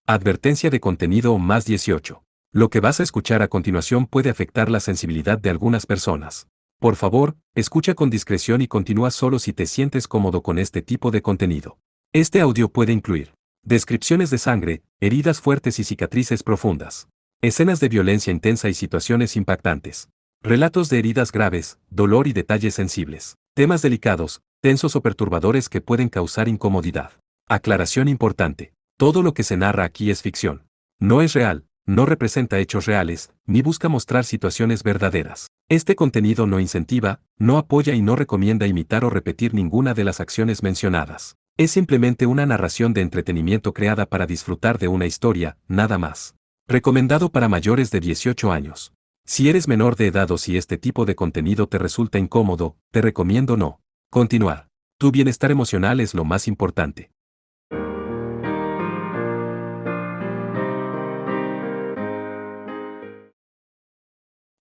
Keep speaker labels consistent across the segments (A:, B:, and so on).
A: Advertencia de contenido más 18. Lo que vas a escuchar a continuación puede afectar la sensibilidad de algunas personas. Por favor, escucha con discreción y continúa solo si te sientes cómodo con este tipo de contenido. Este audio puede incluir descripciones de sangre, heridas fuertes y cicatrices profundas, escenas de violencia intensa y situaciones impactantes, relatos de heridas graves, dolor y detalles sensibles, temas delicados, tensos o perturbadores que pueden causar incomodidad. Aclaración importante. Todo lo que se narra aquí es ficción. No es real, no representa hechos reales, ni busca mostrar situaciones verdaderas. Este contenido no incentiva, no apoya y no recomienda imitar o repetir ninguna de las acciones mencionadas. Es simplemente una narración de entretenimiento creada para disfrutar de una historia, nada más. Recomendado para mayores de 18 años. Si eres menor de edad o si este tipo de contenido te resulta incómodo, te recomiendo no continuar. Tu bienestar emocional es lo más importante.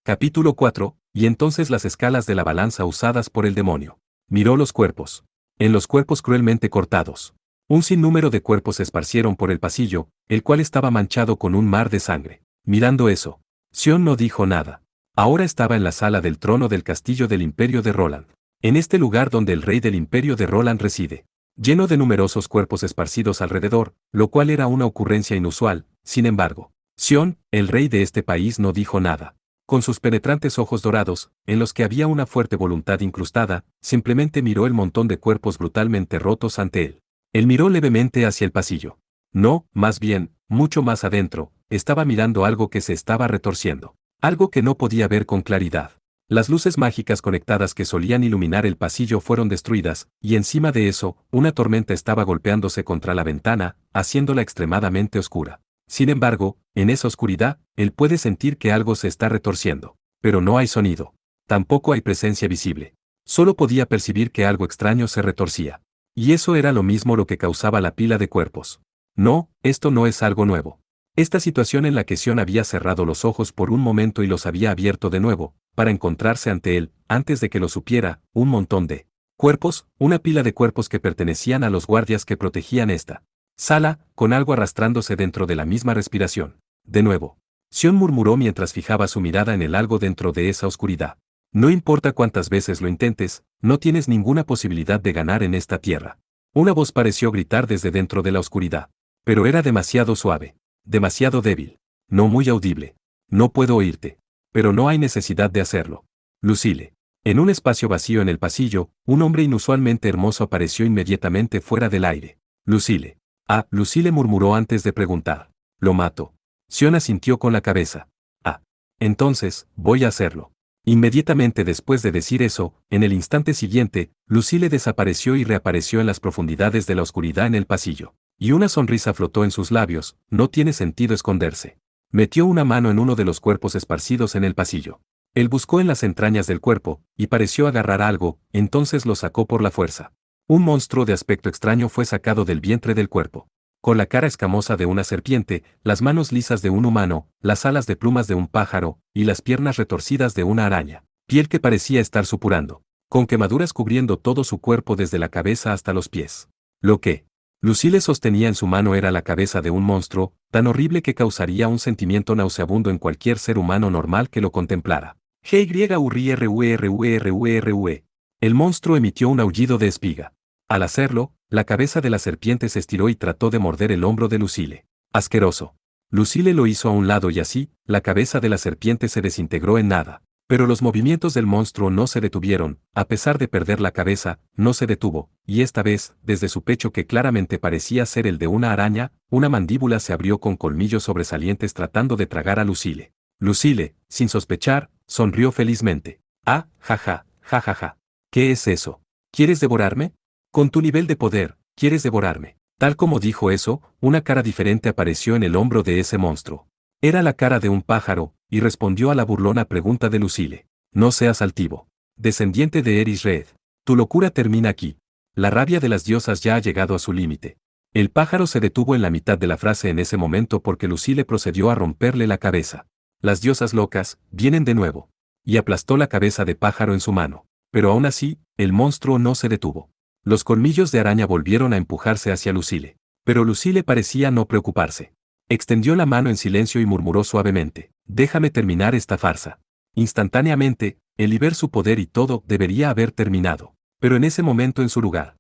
A: Capítulo 4. Y entonces las escalas de la balanza usadas por el demonio. Miró los cuerpos. En los cuerpos cruelmente cortados. Un sinnúmero de cuerpos se esparcieron por el pasillo, el cual estaba manchado con un mar de sangre. Mirando eso, Sion no dijo nada. Ahora estaba en la sala del trono del castillo del Imperio de Roland. En este lugar donde el rey del Imperio de Roland reside. Lleno de numerosos cuerpos esparcidos alrededor, lo cual era una ocurrencia inusual. Sin embargo, Sion, el rey de este país, no dijo nada. Con sus penetrantes ojos dorados, en los que había una fuerte voluntad incrustada, simplemente miró el montón de cuerpos brutalmente rotos ante él. Él miró levemente hacia el pasillo. No, más bien, mucho más adentro, estaba mirando algo que se estaba retorciendo. Algo que no podía ver con claridad. Las luces mágicas conectadas que solían iluminar el pasillo fueron destruidas, y encima de eso, una tormenta estaba golpeándose contra la ventana, haciéndola extremadamente oscura. Sin embargo, en esa oscuridad, él puede sentir que algo se está retorciendo. Pero no hay sonido. Tampoco hay presencia visible. Solo podía percibir que algo extraño se retorcía. Y eso era lo mismo lo que causaba la pila de cuerpos. No, esto no es algo nuevo. Esta situación en la que Sion había cerrado los ojos por un momento y los había abierto de nuevo, para encontrarse ante él, antes de que lo supiera, un montón de cuerpos, una pila de cuerpos que pertenecían a los guardias que protegían esta sala, con algo arrastrándose dentro de la misma respiración. De nuevo. Sion murmuró mientras fijaba su mirada en el algo dentro de esa oscuridad. No importa cuántas veces lo intentes, no tienes ninguna posibilidad de ganar en esta tierra. Una voz pareció gritar desde dentro de la oscuridad. Pero era demasiado suave. Demasiado débil. No muy audible. No puedo oírte. Pero no hay necesidad de hacerlo. Lucille. En un espacio vacío en el pasillo, un hombre inusualmente hermoso apareció inmediatamente fuera del aire. Lucille. Ah, Lucille murmuró antes de preguntar. Lo mato. Sion asintió con la cabeza. Ah. Entonces, voy a hacerlo. Inmediatamente después de decir eso, en el instante siguiente, Lucille desapareció y reapareció en las profundidades de la oscuridad en el pasillo. Y una sonrisa flotó en sus labios. No tiene sentido esconderse. Metió una mano en uno de los cuerpos esparcidos en el pasillo. Él buscó en las entrañas del cuerpo, y pareció agarrar algo, entonces lo sacó por la fuerza. Un monstruo de aspecto extraño fue sacado del vientre del cuerpo. Con la cara escamosa de una serpiente, las manos lisas de un humano, las alas de plumas de un pájaro, y las piernas retorcidas de una araña. Piel que parecía estar supurando. Con quemaduras cubriendo todo su cuerpo desde la cabeza hasta los pies. Lo que Lucille sostenía en su mano era la cabeza de un monstruo, tan horrible que causaría un sentimiento nauseabundo en cualquier ser humano normal que lo contemplara. G-Y-U-R-I-R-U-E-R-U-E-R-U-E. El monstruo emitió un aullido de espiga. Al hacerlo, la cabeza de la serpiente se estiró y trató de morder el hombro de Lucille. Asqueroso. Lucille lo hizo a un lado y así, la cabeza de la serpiente se desintegró en nada. Pero los movimientos del monstruo no se detuvieron, a pesar de perder la cabeza, no se detuvo, y esta vez, desde su pecho que claramente parecía ser el de una araña, una mandíbula se abrió con colmillos sobresalientes tratando de tragar a Lucille. Lucille, sin sospechar, sonrió felizmente. Ah, jaja, jajaja. ¿Qué es eso? ¿Quieres devorarme? Con tu nivel de poder, ¿quieres devorarme? Tal como dijo eso, una cara diferente apareció en el hombro de ese monstruo. Era la cara de un pájaro, y respondió a la burlona pregunta de Lucille. No seas altivo. Descendiente de Eris Red. Tu locura termina aquí. La rabia de las diosas ya ha llegado a su límite. El pájaro se detuvo en la mitad de la frase en ese momento porque Lucille procedió a romperle la cabeza. Las diosas locas, vienen de nuevo. Y aplastó la cabeza de pájaro en su mano. Pero aún así, el monstruo no se detuvo. Los colmillos de araña volvieron a empujarse hacia Lucille. Pero Lucille parecía no preocuparse. Extendió la mano en silencio y murmuró suavemente: déjame terminar esta farsa. Instantáneamente, el y ver su poder y todo debería haber terminado. Pero en ese momento en su lugar,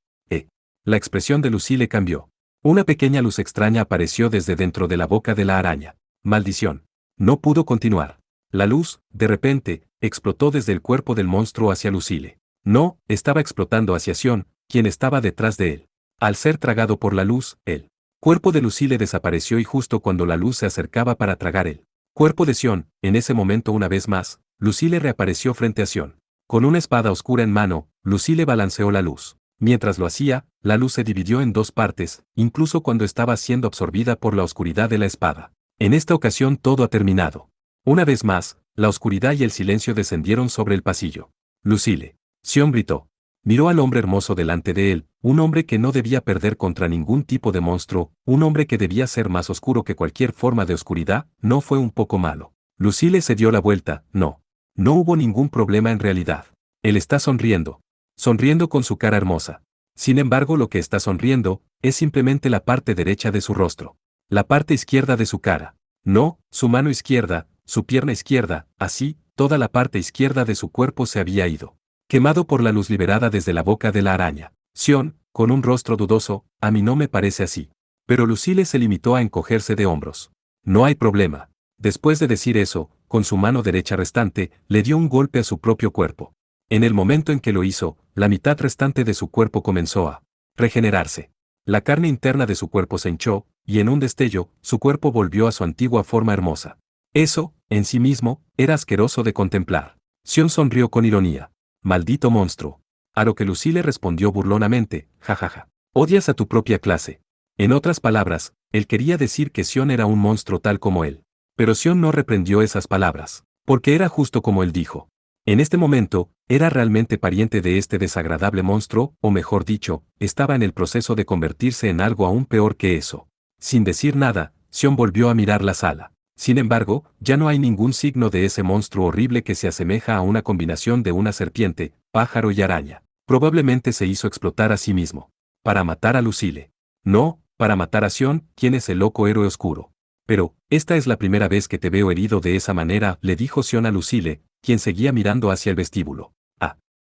A: la expresión de Lucille cambió. Una pequeña luz extraña apareció desde dentro de la boca de la araña. Maldición. No pudo continuar. La luz, de repente, explotó desde el cuerpo del monstruo hacia Lucille. No, estaba explotando hacia Sion, quien estaba detrás de él. Al ser tragado por la luz, el cuerpo de Lucille desapareció y justo cuando la luz se acercaba para tragar el cuerpo de Sion, en ese momento una vez más, Lucille reapareció frente a Sion. Con una espada oscura en mano, Lucille balanceó la luz. Mientras lo hacía, la luz se dividió en dos partes, incluso cuando estaba siendo absorbida por la oscuridad de la espada. En esta ocasión todo ha terminado. Una vez más, la oscuridad y el silencio descendieron sobre el pasillo. Lucille. Sion gritó. Miró al hombre hermoso delante de él, un hombre que no debía perder contra ningún tipo de monstruo, un hombre que debía ser más oscuro que cualquier forma de oscuridad, no fue un poco malo. Lucille se dio la vuelta, no. No hubo ningún problema en realidad. Él está sonriendo. Sonriendo con su cara hermosa. Sin embargo, lo que está sonriendo es simplemente la parte derecha de su rostro. La parte izquierda de su cara. No, su mano izquierda, su pierna izquierda, así, toda la parte izquierda de su cuerpo se había ido. Quemado por la luz liberada desde la boca de la araña. Sion, con un rostro dudoso, a mí no me parece así. Pero Lucille se limitó a encogerse de hombros. No hay problema. Después de decir eso, con su mano derecha restante, le dio un golpe a su propio cuerpo. En el momento en que lo hizo, la mitad restante de su cuerpo comenzó a regenerarse. La carne interna de su cuerpo se hinchó, y en un destello, su cuerpo volvió a su antigua forma hermosa. Eso, en sí mismo, era asqueroso de contemplar. Sion sonrió con ironía. Maldito monstruo. A lo que Lucille respondió burlonamente, jajaja. Odias a tu propia clase. En otras palabras, él quería decir que Sion era un monstruo tal como él. Pero Sion no reprendió esas palabras, porque era justo como él dijo. En este momento, era realmente pariente de este desagradable monstruo, o mejor dicho, estaba en el proceso de convertirse en algo aún peor que eso. Sin decir nada, Sion volvió a mirar la sala. Sin embargo, ya no hay ningún signo de ese monstruo horrible que se asemeja a una combinación de una serpiente, pájaro y araña. Probablemente se hizo explotar a sí mismo. Para matar a Lucille. No, para matar a Sion, quien es el loco héroe oscuro. Pero, esta es la primera vez que te veo herido de esa manera, le dijo Sion a Lucille, quien seguía mirando hacia el vestíbulo.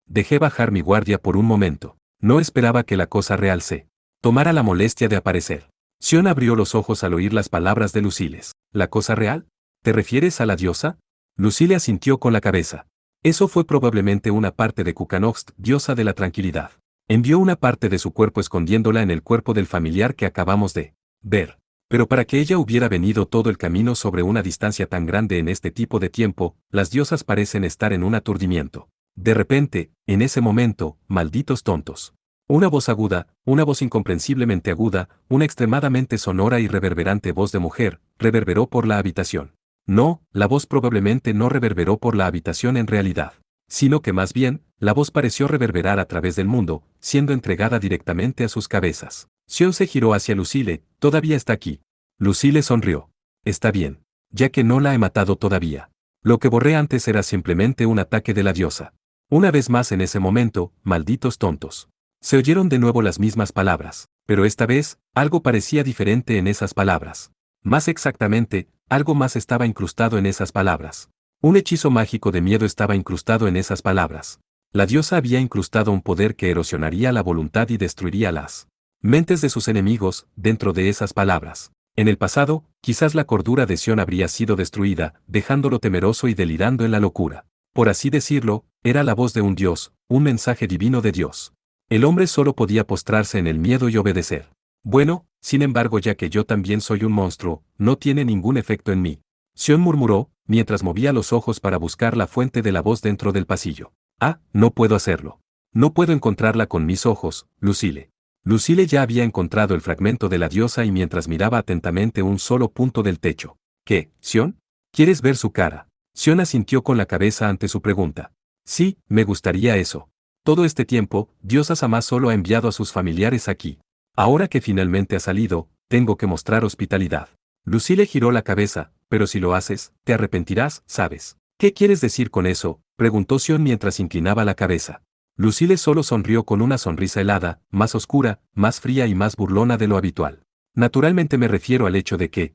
A: Dejé bajar mi guardia por un momento. No esperaba que la cosa real se tomara la molestia de aparecer. Sion abrió los ojos al oír las palabras de Lucille. ¿La cosa real? ¿Te refieres a la diosa? Lucille asintió con la cabeza. Eso fue probablemente una parte de Kukanoxt, diosa de la tranquilidad. Envió una parte de su cuerpo escondiéndola en el cuerpo del familiar que acabamos de ver. Pero para que ella hubiera venido todo el camino sobre una distancia tan grande en este tipo de tiempo, las diosas parecen estar en un aturdimiento. De repente, en ese momento, malditos tontos. Una voz aguda, una voz incomprensiblemente aguda, una extremadamente sonora y reverberante voz de mujer, reverberó por la habitación. No, la voz probablemente no reverberó por la habitación en realidad, sino que más bien, la voz pareció reverberar a través del mundo, siendo entregada directamente a sus cabezas. Sion se giró hacia Lucille, todavía está aquí. Lucille sonrió. Está bien, ya que no la he matado todavía. Lo que borré antes era simplemente un ataque de la diosa. Una vez más en ese momento, malditos tontos. Se oyeron de nuevo las mismas palabras, pero esta vez, algo parecía diferente en esas palabras. Más exactamente, algo más estaba incrustado en esas palabras. Un hechizo mágico de miedo estaba incrustado en esas palabras. La diosa había incrustado un poder que erosionaría la voluntad y destruiría las mentes de sus enemigos, dentro de esas palabras. En el pasado, quizás la cordura de Sion habría sido destruida, dejándolo temeroso y delirando en la locura. Por así decirlo, era la voz de un dios, un mensaje divino de Dios. El hombre solo podía postrarse en el miedo y obedecer. Bueno, sin embargo, ya que yo también soy un monstruo, no tiene ningún efecto en mí. Sion murmuró, mientras movía los ojos para buscar la fuente de la voz dentro del pasillo. No puedo hacerlo. No puedo encontrarla con mis ojos, Lucille. Lucille ya había encontrado el fragmento de la diosa y mientras miraba atentamente un solo punto del techo. ¿Qué, Sion? ¿Quieres ver su cara? Sion asintió con la cabeza ante su pregunta. Sí, me gustaría eso. Todo este tiempo, Diosa Sama solo ha enviado a sus familiares aquí. Ahora que finalmente ha salido, tengo que mostrar hospitalidad. Lucille giró la cabeza, pero si lo haces, te arrepentirás, ¿sabes? ¿Qué quieres decir con eso? Preguntó Sion mientras inclinaba la cabeza. Lucille solo sonrió con una sonrisa helada, más oscura, más fría y más burlona de lo habitual. Naturalmente me refiero al hecho de que,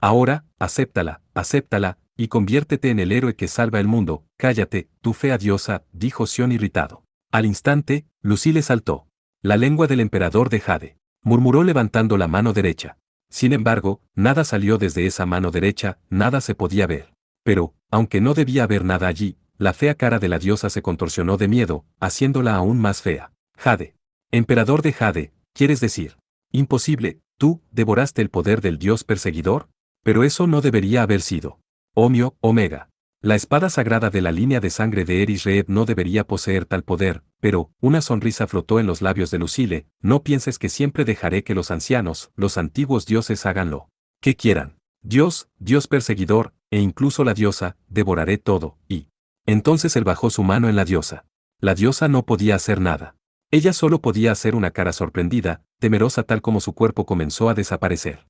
A: Ahora, acéptala, acéptala, y conviértete en el héroe que salva el mundo. Cállate, tu fea diosa, dijo Sion irritado. Al instante, Lucile saltó. La lengua del emperador de Jade, murmuró levantando la mano derecha. Sin embargo, nada salió desde esa mano derecha, nada se podía ver. Pero, aunque no debía haber nada allí, la fea cara de la diosa se contorsionó de miedo, haciéndola aún más fea. Jade. Emperador de Jade, ¿quieres decir? Imposible, ¿tú devoraste el poder del dios perseguidor? Pero eso no debería haber sido. Omio, Omega. La espada sagrada de la línea de sangre de Eris Reed no debería poseer tal poder, pero, una sonrisa flotó en los labios de Lucile, no pienses que siempre dejaré que los ancianos, los antiguos dioses hagan lo que quieran. Dios, Dios perseguidor, e incluso la diosa, devoraré todo, y... Entonces él bajó su mano en la diosa. La diosa no podía hacer nada. Ella solo podía hacer una cara sorprendida, temerosa tal como su cuerpo comenzó a desaparecer.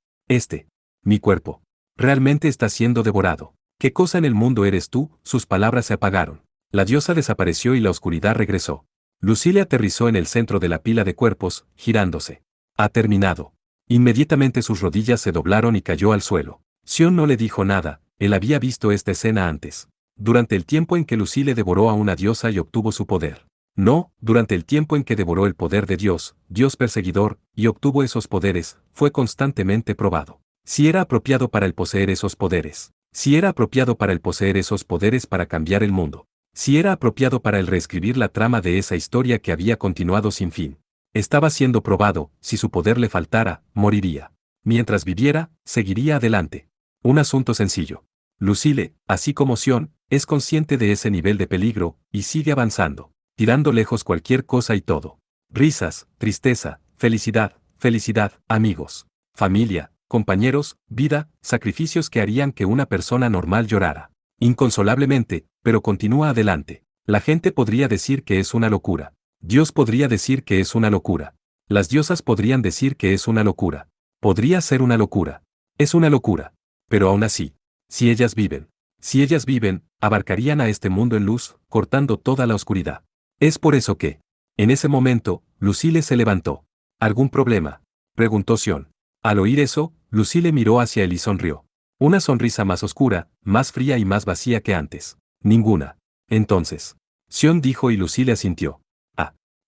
A: Mi cuerpo. Realmente está siendo devorado. ¿Qué cosa en el mundo eres tú? Sus palabras se apagaron. La diosa desapareció y la oscuridad regresó. Lucile aterrizó en el centro de la pila de cuerpos, girándose. Ha terminado. Inmediatamente sus rodillas se doblaron y cayó al suelo. Sion no le dijo nada, él había visto esta escena antes. Durante el tiempo en que Lucile devoró a una diosa y obtuvo su poder. No, durante el tiempo en que devoró el poder de Dios, Dios perseguidor, y obtuvo esos poderes, fue constantemente probado. Si era apropiado para el poseer esos poderes. Si era apropiado para el poseer esos poderes para cambiar el mundo. Si era apropiado para el reescribir la trama de esa historia que había continuado sin fin. Estaba siendo probado, si su poder le faltara, moriría. Mientras viviera, seguiría adelante. Un asunto sencillo. Lucile, así como Sion, es consciente de ese nivel de peligro, y sigue avanzando, tirando lejos cualquier cosa y todo. Risas, tristeza, felicidad, felicidad, amigos, familia, compañeros, vida, sacrificios que harían que una persona normal llorara. Inconsolablemente, pero continúa adelante. La gente podría decir que es una locura. Dios podría decir que es una locura. Las diosas podrían decir que es una locura. Podría ser una locura. Es una locura. Pero aún así, si ellas viven, abarcarían a este mundo en luz, cortando toda la oscuridad. Es por eso que, en ese momento, Lucile se levantó. ¿Algún problema?, preguntó Sion. Al oír eso, Lucile miró hacia él y sonrió. Una sonrisa más oscura, más fría y más vacía que antes. Ninguna. Entonces. Sion dijo y Lucile asintió.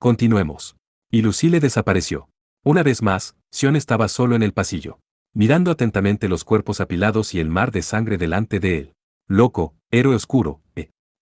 A: Continuemos. Y Lucile desapareció. Una vez más, Sion estaba solo en el pasillo, mirando atentamente los cuerpos apilados y el mar de sangre delante de él. Loco, héroe oscuro,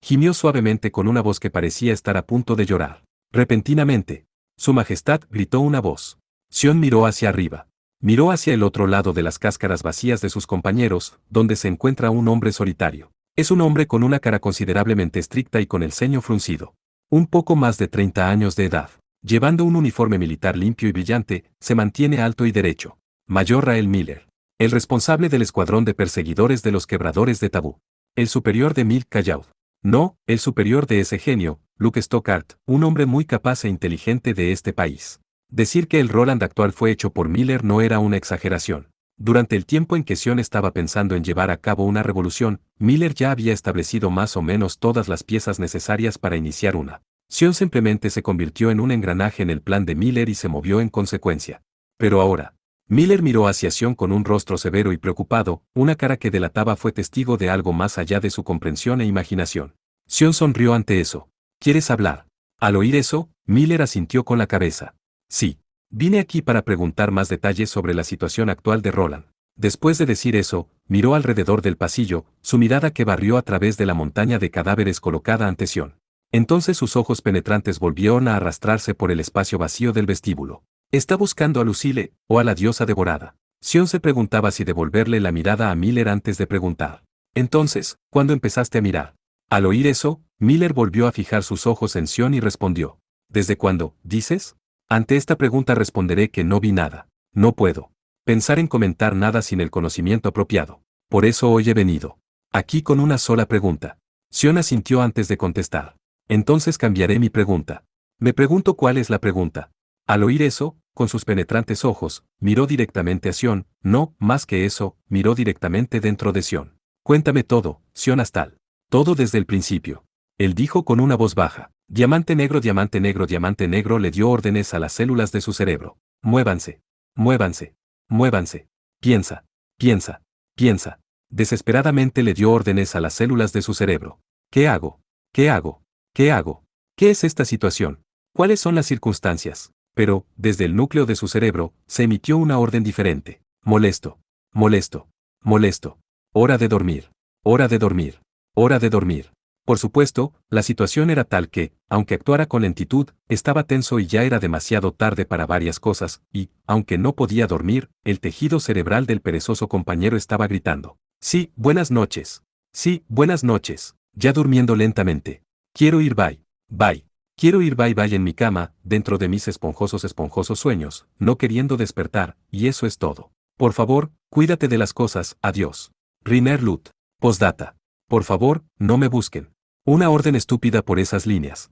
A: gimió suavemente con una voz que parecía estar a punto de llorar. Repentinamente, Su Majestad gritó una voz. Sion miró hacia arriba. Miró hacia el otro lado de las cáscaras vacías de sus compañeros, donde se encuentra un hombre solitario. Es un hombre con una cara considerablemente estricta y con el ceño fruncido. Un poco más de 30 años de edad. Llevando un uniforme militar limpio y brillante, se mantiene alto y derecho. Mayor Rael Miller. El responsable del escuadrón de perseguidores de los quebradores de tabú. El superior de Milk Callaud. No, el superior de ese genio, Luke Stockart, un hombre muy capaz e inteligente de este país. Decir que el Roland actual fue hecho por Miller no era una exageración. Durante el tiempo en que Sion estaba pensando en llevar a cabo una revolución, Miller ya había establecido más o menos todas las piezas necesarias para iniciar una. Sion simplemente se convirtió en un engranaje en el plan de Miller y se movió en consecuencia. Pero ahora, Miller miró hacia Sion con un rostro severo y preocupado, una cara que delataba fue testigo de algo más allá de su comprensión e imaginación. Sion sonrió ante eso. ¿Quieres hablar? Al oír eso, Miller asintió con la cabeza. Sí. Vine aquí para preguntar más detalles sobre la situación actual de Roland. Después de decir eso, miró alrededor del pasillo, su mirada que barrió a través de la montaña de cadáveres colocada ante Sion. Entonces sus ojos penetrantes volvieron a arrastrarse por el espacio vacío del vestíbulo. ¿Está buscando a Lucile, o a la diosa devorada? Sion se preguntaba si devolverle la mirada a Miller antes de preguntar. Entonces, ¿cuándo empezaste a mirar? Al oír eso, Miller volvió a fijar sus ojos en Sion y respondió. ¿Desde cuándo, dices? Ante esta pregunta responderé que no vi nada. No puedo pensar en comentar nada sin el conocimiento apropiado. Por eso hoy he venido aquí con una sola pregunta. Sion asintió antes de contestar. Entonces cambiaré mi pregunta. Me pregunto cuál es la pregunta. Al oír eso, con sus penetrantes ojos, miró directamente a Sion, no, más que eso, miró directamente dentro de Sion. Cuéntame todo, Sion Astal. Todo desde el principio. Él dijo con una voz baja. Diamante negro, diamante negro, diamante negro le dio órdenes a las células de su cerebro. Muévanse. Muévanse. Muévanse. Piensa. Piensa. Piensa. Desesperadamente le dio órdenes a las células de su cerebro. ¿Qué hago? ¿Qué hago? ¿Qué hago? ¿Qué es esta situación? ¿Cuáles son las circunstancias? Pero, desde el núcleo de su cerebro, se emitió una orden diferente. Molesto. Molesto. Molesto. Hora de dormir. Hora de dormir. Hora de dormir. Por supuesto, la situación era tal que, aunque actuara con lentitud, estaba tenso y ya era demasiado tarde para varias cosas, y, aunque no podía dormir, el tejido cerebral del perezoso compañero estaba gritando. Sí, buenas noches. Sí, buenas noches. Ya durmiendo lentamente. Quiero ir bye. Bye. Quiero ir bye bye en mi cama, dentro de mis esponjosos sueños, no queriendo despertar, y eso es todo. Por favor, cuídate de las cosas, adiós. Riner Lut. Postdata. Por favor, no me busquen. Una orden estúpida por esas líneas.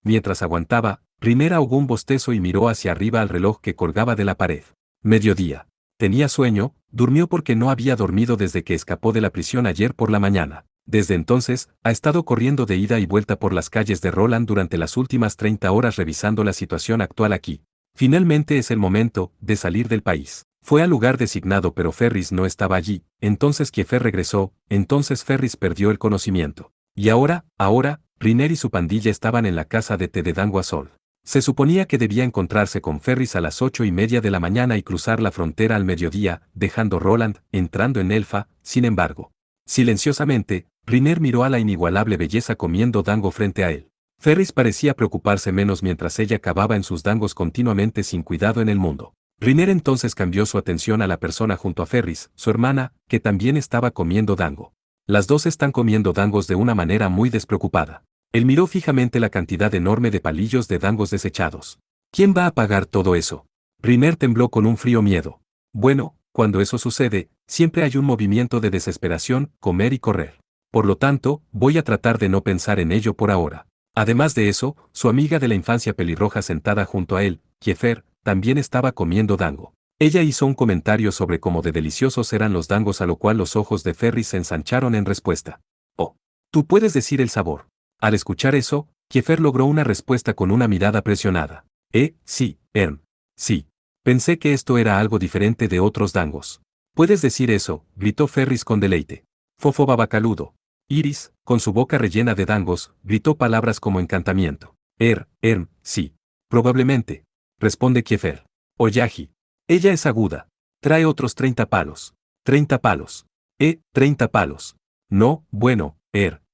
A: Mientras aguantaba, Riner ahogó un bostezo y miró hacia arriba al reloj que colgaba de la pared. Mediodía. Tenía sueño, durmió porque no había dormido desde que escapó de la prisión ayer por la mañana. Desde entonces, ha estado corriendo de ida y vuelta por las calles de Roland durante las últimas 30 horas revisando la situación actual aquí. Finalmente es el momento de salir del país. Fue al lugar designado pero Ferris no estaba allí, entonces Kiefer regresó, entonces Ferris perdió el conocimiento. Y ahora, Riner y su pandilla estaban en la casa de té de Danguasol. Se suponía que debía encontrarse con Ferris a las 8:30 de la mañana y cruzar la frontera al mediodía, dejando Roland, entrando en Elfa, sin embargo. Silenciosamente, Riner miró a la inigualable belleza comiendo dango frente a él. Ferris parecía preocuparse menos mientras ella cavaba en sus dangos continuamente sin cuidado en el mundo. Riner entonces cambió su atención a la persona junto a Ferris, su hermana, que también estaba comiendo dango. Las dos están comiendo dangos de una manera muy despreocupada. Él miró fijamente la cantidad enorme de palillos de dangos desechados. ¿Quién va a pagar todo eso? Riner tembló con un frío miedo. Bueno, cuando eso sucede, siempre hay un movimiento de desesperación, comer y correr. Por lo tanto, voy a tratar de no pensar en ello por ahora. Además de eso, su amiga de la infancia pelirroja sentada junto a él, Kiefer, también estaba comiendo dango. Ella hizo un comentario sobre cómo de deliciosos eran los dangos, a lo cual los ojos de Ferris se ensancharon en respuesta. Oh, tú puedes decir el sabor. Al escuchar eso, Kiefer logró una respuesta con una mirada presionada. Sí, sí. Pensé que esto era algo diferente de otros dangos. ¿Puedes decir eso?, gritó Ferris con deleite. Fofo babacaludo. Iris, con su boca rellena de dangos, gritó palabras como encantamiento. Sí. Probablemente. Responde Kiefer. Oyaji. Ella es aguda. Trae otros 30 palos. 30 palos. 30 palos. No, bueno,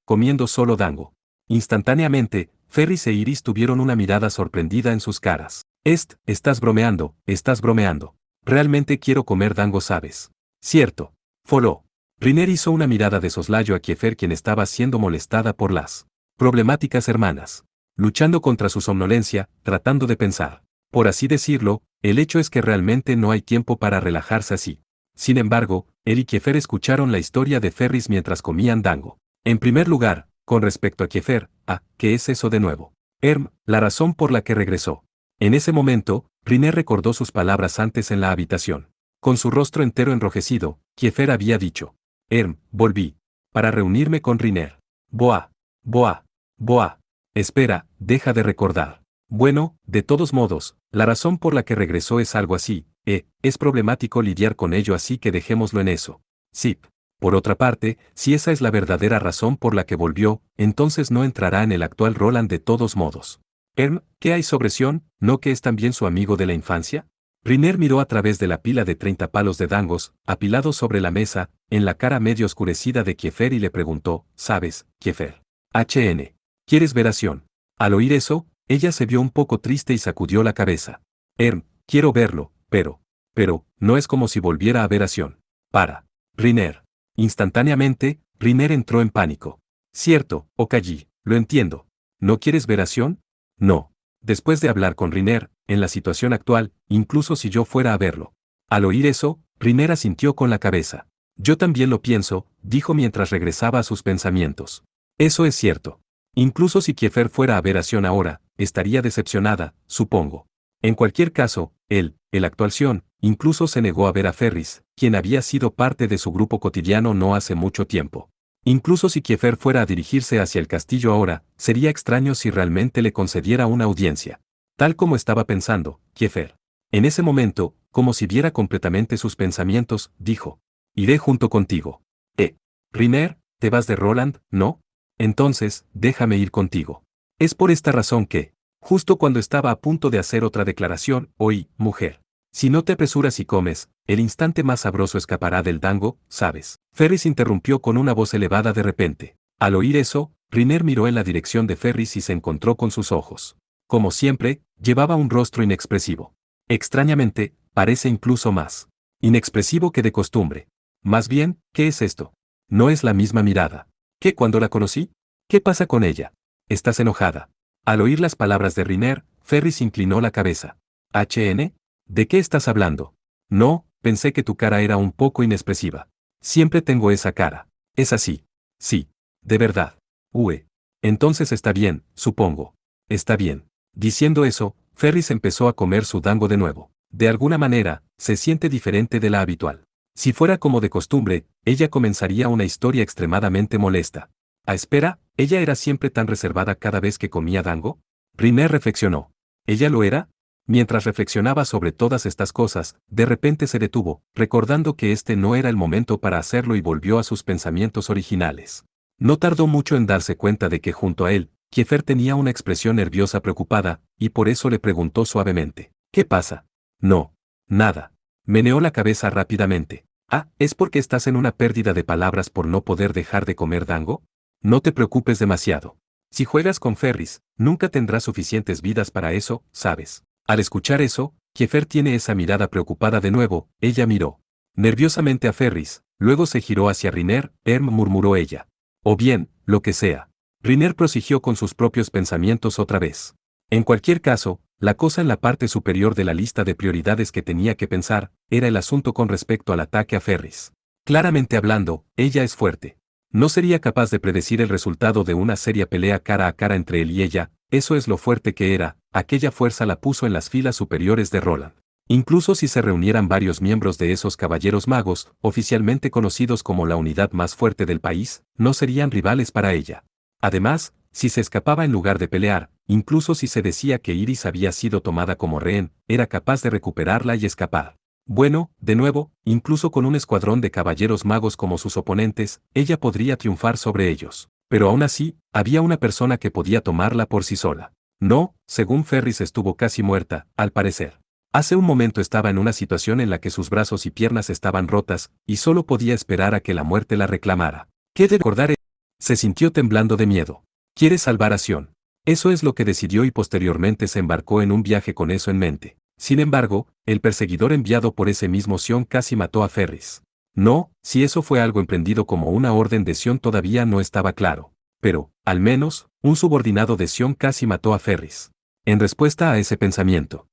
A: comiendo solo dango. Instantáneamente, Ferris e Iris tuvieron una mirada sorprendida en sus caras. Estás bromeando, estás bromeando. Realmente quiero comer dango, ¿sabes? Cierto. Foló. Riner hizo una mirada de soslayo a Kiefer, quien estaba siendo molestada por las problemáticas hermanas. Luchando contra su somnolencia, tratando de pensar. Por así decirlo, el hecho es que realmente no hay tiempo para relajarse así. Sin embargo, él y Kiefer escucharon la historia de Ferris mientras comían dango. En primer lugar, con respecto a Kiefer, ¿qué es eso de nuevo? La razón por la que regresó. En ese momento, Riner recordó sus palabras antes en la habitación. Con su rostro entero enrojecido, Kiefer había dicho. Volví. Para reunirme con Riner. Boa. Espera, deja de recordar. Bueno, de todos modos, la razón por la que regresó es algo así, es problemático lidiar con ello, así que dejémoslo en eso. Zip. Por otra parte, si esa es la verdadera razón por la que volvió, entonces no entrará en el actual Roland de todos modos. ¿Qué hay sobre Sion? ¿No que es también su amigo de la infancia? Riner miró a través de la pila de 30 palos de dangos, apilados sobre la mesa, en la cara medio oscurecida de Kiefer y le preguntó, ¿sabes, Kiefer? ¿Quieres ver a Sion? Al oír eso, ella se vio un poco triste y sacudió la cabeza. Quiero verlo, pero, no es como si volviera a ver a Sion. Para. Riner. Instantáneamente, Riner entró en pánico. Cierto, Okaji, lo entiendo. ¿No quieres ver a Sion? No. Después de hablar con Riner, en la situación actual, incluso si yo fuera a verlo. Al oír eso, Riner asintió con la cabeza. Yo también lo pienso, dijo mientras regresaba a sus pensamientos. Eso es cierto. Incluso si Kiefer fuera a ver a Sion ahora, estaría decepcionada, supongo. En cualquier caso, el actual Sion, incluso se negó a ver a Ferris, quien había sido parte de su grupo cotidiano no hace mucho tiempo. Incluso si Kiefer fuera a dirigirse hacia el castillo ahora, sería extraño si realmente le concediera una audiencia. Tal como estaba pensando, Kiefer. En ese momento, como si viera completamente sus pensamientos, dijo. Iré junto contigo. Riner, ¿te vas de Roland, no? Entonces, déjame ir contigo. Es por esta razón que, justo cuando estaba a punto de hacer otra declaración, oí, mujer. Si no te apresuras y comes, el instante más sabroso escapará del dango, ¿sabes? Ferris interrumpió con una voz elevada de repente. Al oír eso, Riner miró en la dirección de Ferris y se encontró con sus ojos. Como siempre, llevaba un rostro inexpresivo. Extrañamente, parece incluso más inexpresivo que de costumbre. Más bien, ¿qué es esto? No es la misma mirada. ¿Qué cuando la conocí? ¿Qué pasa con ella? ¿Estás enojada? Al oír las palabras de Riner, Ferris inclinó la cabeza. ¿HN? ¿De qué estás hablando? No, pensé que tu cara era un poco inexpresiva. Siempre tengo esa cara. ¿Es así? Sí. De verdad. Entonces está bien, supongo. Está bien. Diciendo eso, Ferris empezó a comer su dango de nuevo. De alguna manera, se siente diferente de la habitual. Si fuera como de costumbre, ella comenzaría una historia extremadamente molesta. Espera, ¿ella era siempre tan reservada cada vez que comía dango? Riner reflexionó. ¿Ella lo era? Mientras reflexionaba sobre todas estas cosas, de repente se detuvo, recordando que este no era el momento para hacerlo y volvió a sus pensamientos originales. No tardó mucho en darse cuenta de que junto a él, Kiefer tenía una expresión nerviosa preocupada, y por eso le preguntó suavemente. ¿Qué pasa? No. Nada. Meneó la cabeza rápidamente. ¿Es porque estás en una pérdida de palabras por no poder dejar de comer dango? No te preocupes demasiado. Si juegas con Ferris, nunca tendrás suficientes vidas para eso, ¿sabes? Al escuchar eso, Kiefer tiene esa mirada preocupada de nuevo, ella miró nerviosamente a Ferris, luego se giró hacia Riner, murmuró ella. O bien, lo que sea. Riner prosiguió con sus propios pensamientos otra vez. En cualquier caso, la cosa en la parte superior de la lista de prioridades que tenía que pensar, era el asunto con respecto al ataque a Ferris. Claramente hablando, ella es fuerte. No sería capaz de predecir el resultado de una seria pelea cara a cara entre él y ella, eso es lo fuerte que era, aquella fuerza la puso en las filas superiores de Roland. Incluso si se reunieran varios miembros de esos caballeros magos, oficialmente conocidos como la unidad más fuerte del país, no serían rivales para ella. Además, si se escapaba en lugar de pelear, incluso si se decía que Iris había sido tomada como rehén, era capaz de recuperarla y escapar. Bueno, de nuevo, incluso con un escuadrón de caballeros magos como sus oponentes, ella podría triunfar sobre ellos. Pero aún así, había una persona que podía tomarla por sí sola. No, según Ferris estuvo casi muerta, al parecer. Hace un momento estaba en una situación en la que sus brazos y piernas estaban rotas, y solo podía esperar a que la muerte la reclamara. ¿Qué de recordar? Se sintió temblando de miedo. Quiere salvar a Sion. Eso es lo que decidió y posteriormente se embarcó en un viaje con eso en mente. Sin embargo, el perseguidor enviado por ese mismo Sion casi mató a Ferris. No, si eso fue algo emprendido como una orden de Sion todavía no estaba claro. Pero, al menos, un subordinado de Sion casi mató a Ferris. En respuesta a ese pensamiento,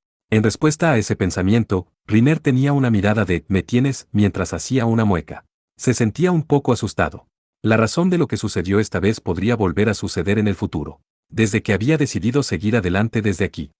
A: Riner tenía una mirada de «me tienes» mientras hacía una mueca. Se sentía un poco asustado. La razón de lo que sucedió esta vez podría volver a suceder en el futuro. Desde que había decidido seguir adelante desde aquí.